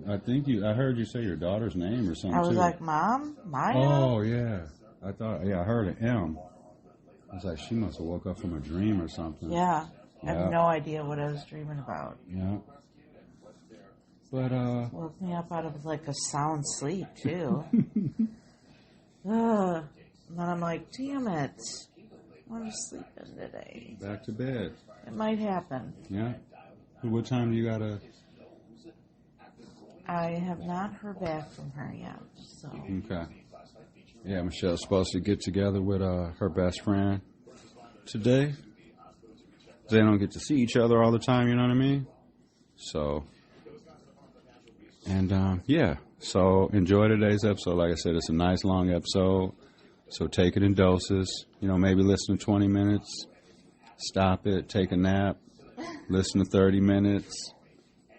I heard you say your daughter's name or something. I was too. like, Mom? Maya? Oh, yeah. I heard an M. I was like, she must have woke up from a dream or something. Yeah. I have no idea what I was dreaming about. Yeah. But, woke me up out of like a sound sleep, too. And then I'm like, damn it. I want to sleep in today. Back to bed. It might happen. Yeah. So what time do you gotta? I have not heard back from her yet, so. Okay. Yeah, Michelle's supposed to get together with her best friend today. They don't get to see each other all the time, you know what I mean? So, and yeah, so enjoy today's episode. Like I said, it's a nice long episode, so take it in doses. Maybe listen to 20 minutes, stop it, take a nap, listen to 30 minutes,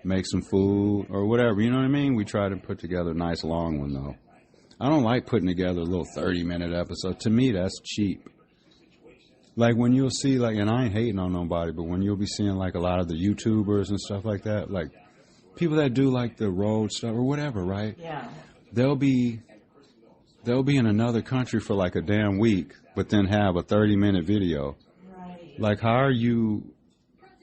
make some food or whatever, you know what I mean? We try to put together a nice long one, though. I don't like putting together a little 30-minute episode. To me, that's cheap. Like when you'll see, and I ain't hating on nobody, but when you'll be seeing a lot of the YouTubers and stuff like that, people that do the road stuff or whatever, right? Yeah. They'll be in another country for a damn week, but then have a 30-minute video. Right. How are you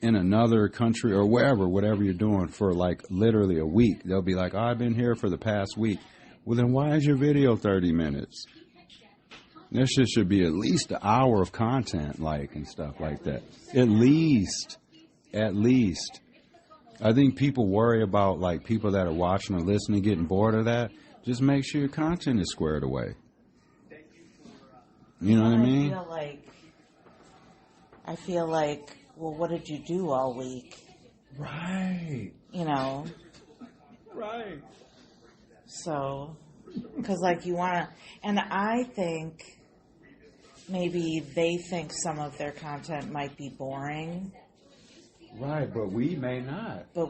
in another country or whatever you're doing for literally a week? They'll be like, I've been here for the past week. Well, then why is your video 30 minutes? There should be at least an hour of content, and stuff like that. At least. I think people worry about, people that are watching or listening getting bored of that. Just make sure your content is squared away. You know what I mean? I feel like, well, what did you do all week? Right. Right. So, because you want to, and I think maybe they think some of their content might be boring. Right, but we may not. A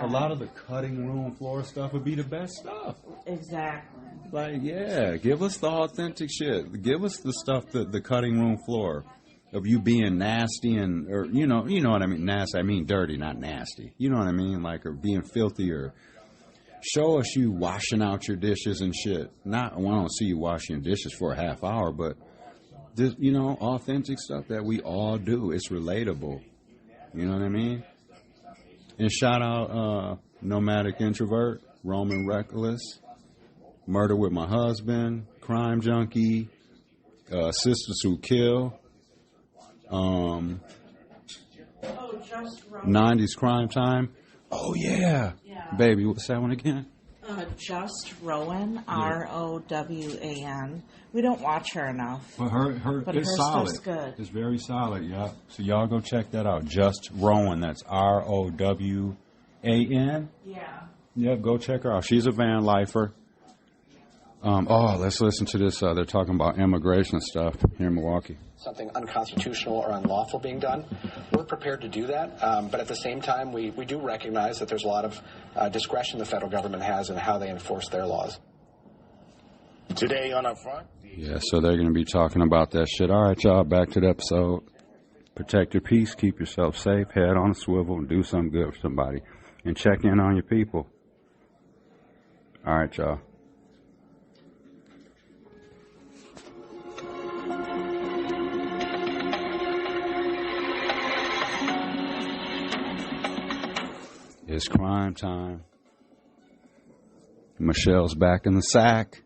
lot of the cutting room floor stuff would be the best stuff. Exactly. Yeah, give us the authentic shit. Give us the stuff, the cutting room floor of you being nasty or you know what I mean. Nasty, I mean dirty, not nasty. You know what I mean, or being filthy or. Show us you washing out your dishes and shit. I don't see you washing your dishes for a half hour, but this, authentic stuff that we all do. It's relatable. You know what I mean? And shout out Nomadic Introvert, Roman Reckless, Murder with My Husband, Crime Junkie, Sisters Who Kill, 90s Crime Time. Oh, yeah. Baby, what's that one again? Just Rowan, ROWAN. We don't watch her enough. But her it's solid. Stuff's good. It's very solid, yeah. So y'all go check that out. Just Rowan. That's ROWAN. Yeah. Yep, go check her out. She's a van lifer. Let's listen to this. They're talking about immigration stuff here in Milwaukee. Something unconstitutional or unlawful being done, we're prepared to do that. But at the same time, we do recognize that there's a lot of discretion the federal government has in how they enforce their laws. Today on our front. Yeah, so they're going to be talking about that shit. All right, y'all, back to the episode. Protect your peace, keep yourself safe, head on a swivel, and do something good for somebody. And check in on your people. All right, y'all. It's crime time. Michelle's back in the sack.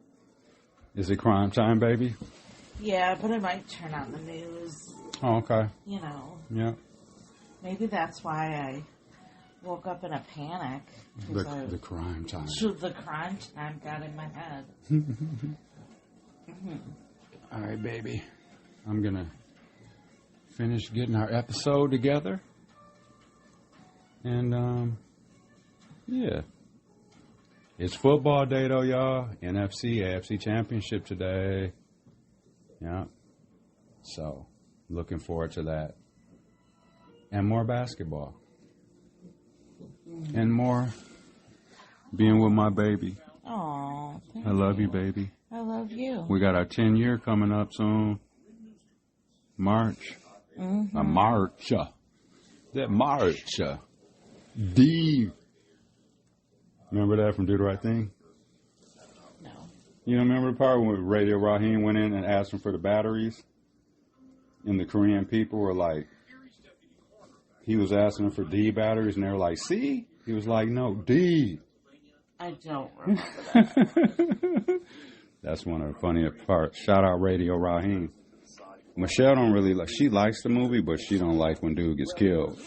Is it crime time, baby? Yeah, but it might turn on the news. Oh, okay. You know. Yeah. Maybe that's why I woke up in a panic. The crime time. The crime time got in my head. All right, baby. I'm going to finish getting our episode together. And, yeah. It's football day, though, y'all. NFC, AFC Championship today. Yeah. So, looking forward to that. And more basketball. And more being with my baby. Aw, I love you, baby. I love you. We got our 10-year coming up soon. March. Mm-hmm. March. That March. D. Remember that from Do the Right Thing? No. You don't remember the part when Radio Raheem went in and asked him for the batteries? And the Korean people were like, he was asking them for D batteries, and they were like, C? He was like, no, D. I don't remember that. That's one of the funniest parts. Shout out Radio Raheem. Michelle don't really like, she likes the movie, but she don't like when dude gets killed.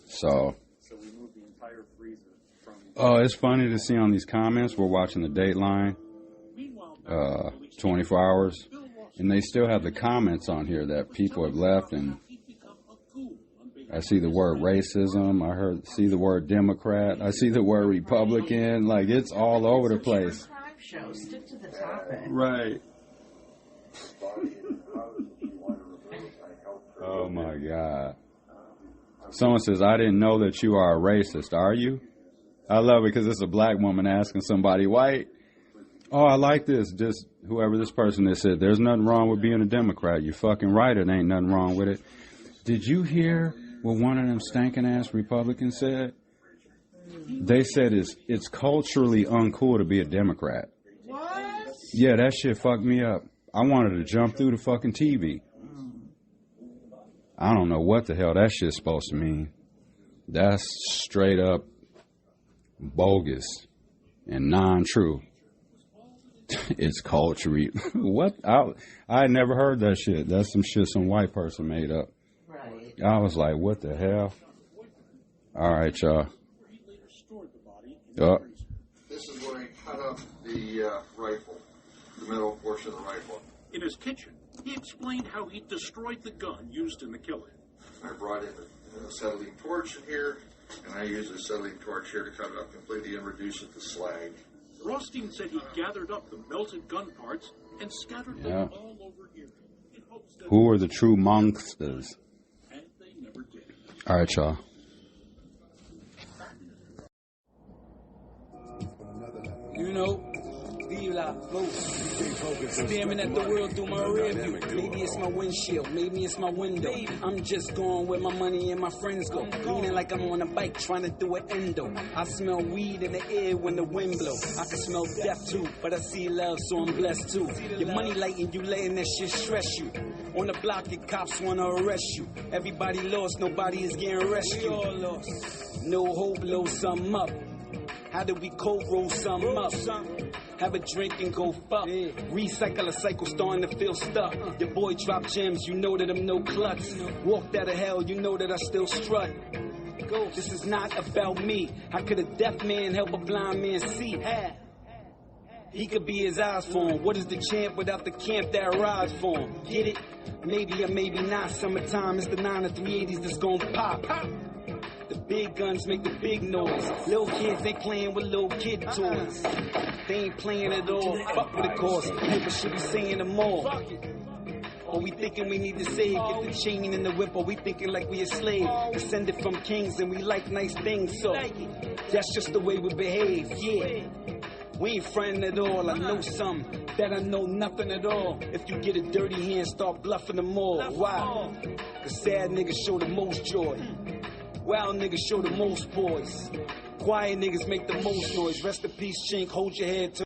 So we moved the entire freezer from... Oh, it's funny to see on these comments. We're watching the Dateline, 24 hours, and they still have the comments on here that people have left, and I see the word racism. See the word Democrat. I see the word Republican. Like, it's all over the place. Crime show. Stick to the topic. Right. Oh my God. Someone says, I didn't know that you are a racist. Are you? I love it because it's a black woman asking somebody white. Oh, I like this. Just whoever this person is said, there's nothing wrong with being a Democrat. You're fucking right. It ain't nothing wrong with it. Did you hear what one of them stinking ass Republicans said? They said it's culturally uncool to be a Democrat. What? Yeah, that shit fucked me up. I wanted to jump through the fucking TV. I don't know what the hell that shit's supposed to mean. That's straight up bogus and non-true. It's culturally. What? I had never heard that shit. That's some shit some white person made up. Right. I was like, what the hell? All right, y'all. This is where he cut up the rifle, the middle portion of the rifle. In his kitchen, he explained how he destroyed the gun used in the killing. I brought in a acetylene torch in here, and I used the acetylene torch here to cut it up completely and reduce it to slag. Rothstein said he gathered up the melted gun parts and scattered them all over here. Who are the true monsters? And they never did. All right, y'all. You know, be like flow. Staring at the world through my rear view. Maybe it's my windshield, maybe it's my window. I'm just going where my money and my friends go. Leaning like I'm on a bike trying to do an endo. I smell weed in the air when the wind blows. I can smell death too, but I see love, so I'm blessed too. Your money lighting, you letting that shit stress you. On the block, the cops wanna arrest you. Everybody lost, nobody is getting rescued. No hope, blow something up. How do we co-roll something up? Have a drink and go fuck. Recycle a cycle starting to feel stuck. Your boy drop gems, you know that I'm no klutz. Walked out of hell, you know that I still strut. This is not about me. How could a deaf man help a blind man see? He could be his eyes for him. What is the champ without the camp that rides for him? Get it? Maybe or maybe not. Summertime is the 9 to 380s that's gonna pop. The big guns make the big noise. Little kids, they playing with little kid toys. They ain't playing at all. Fuck with the course. People should be saying them more. Or we thinking we need to save. Get the chain in the whip. Or we thinking like we a slave. Descended from kings and we like nice things. So that's just the way we behave. Yeah. We ain't friend at all. I know some that I know nothing at all. If you get a dirty hand, start bluffing them all. Why? Cause sad niggas show the most joy. Wild niggas show the most poise. Quiet niggas make the most noise. Rest in peace, Chink. Hold your head to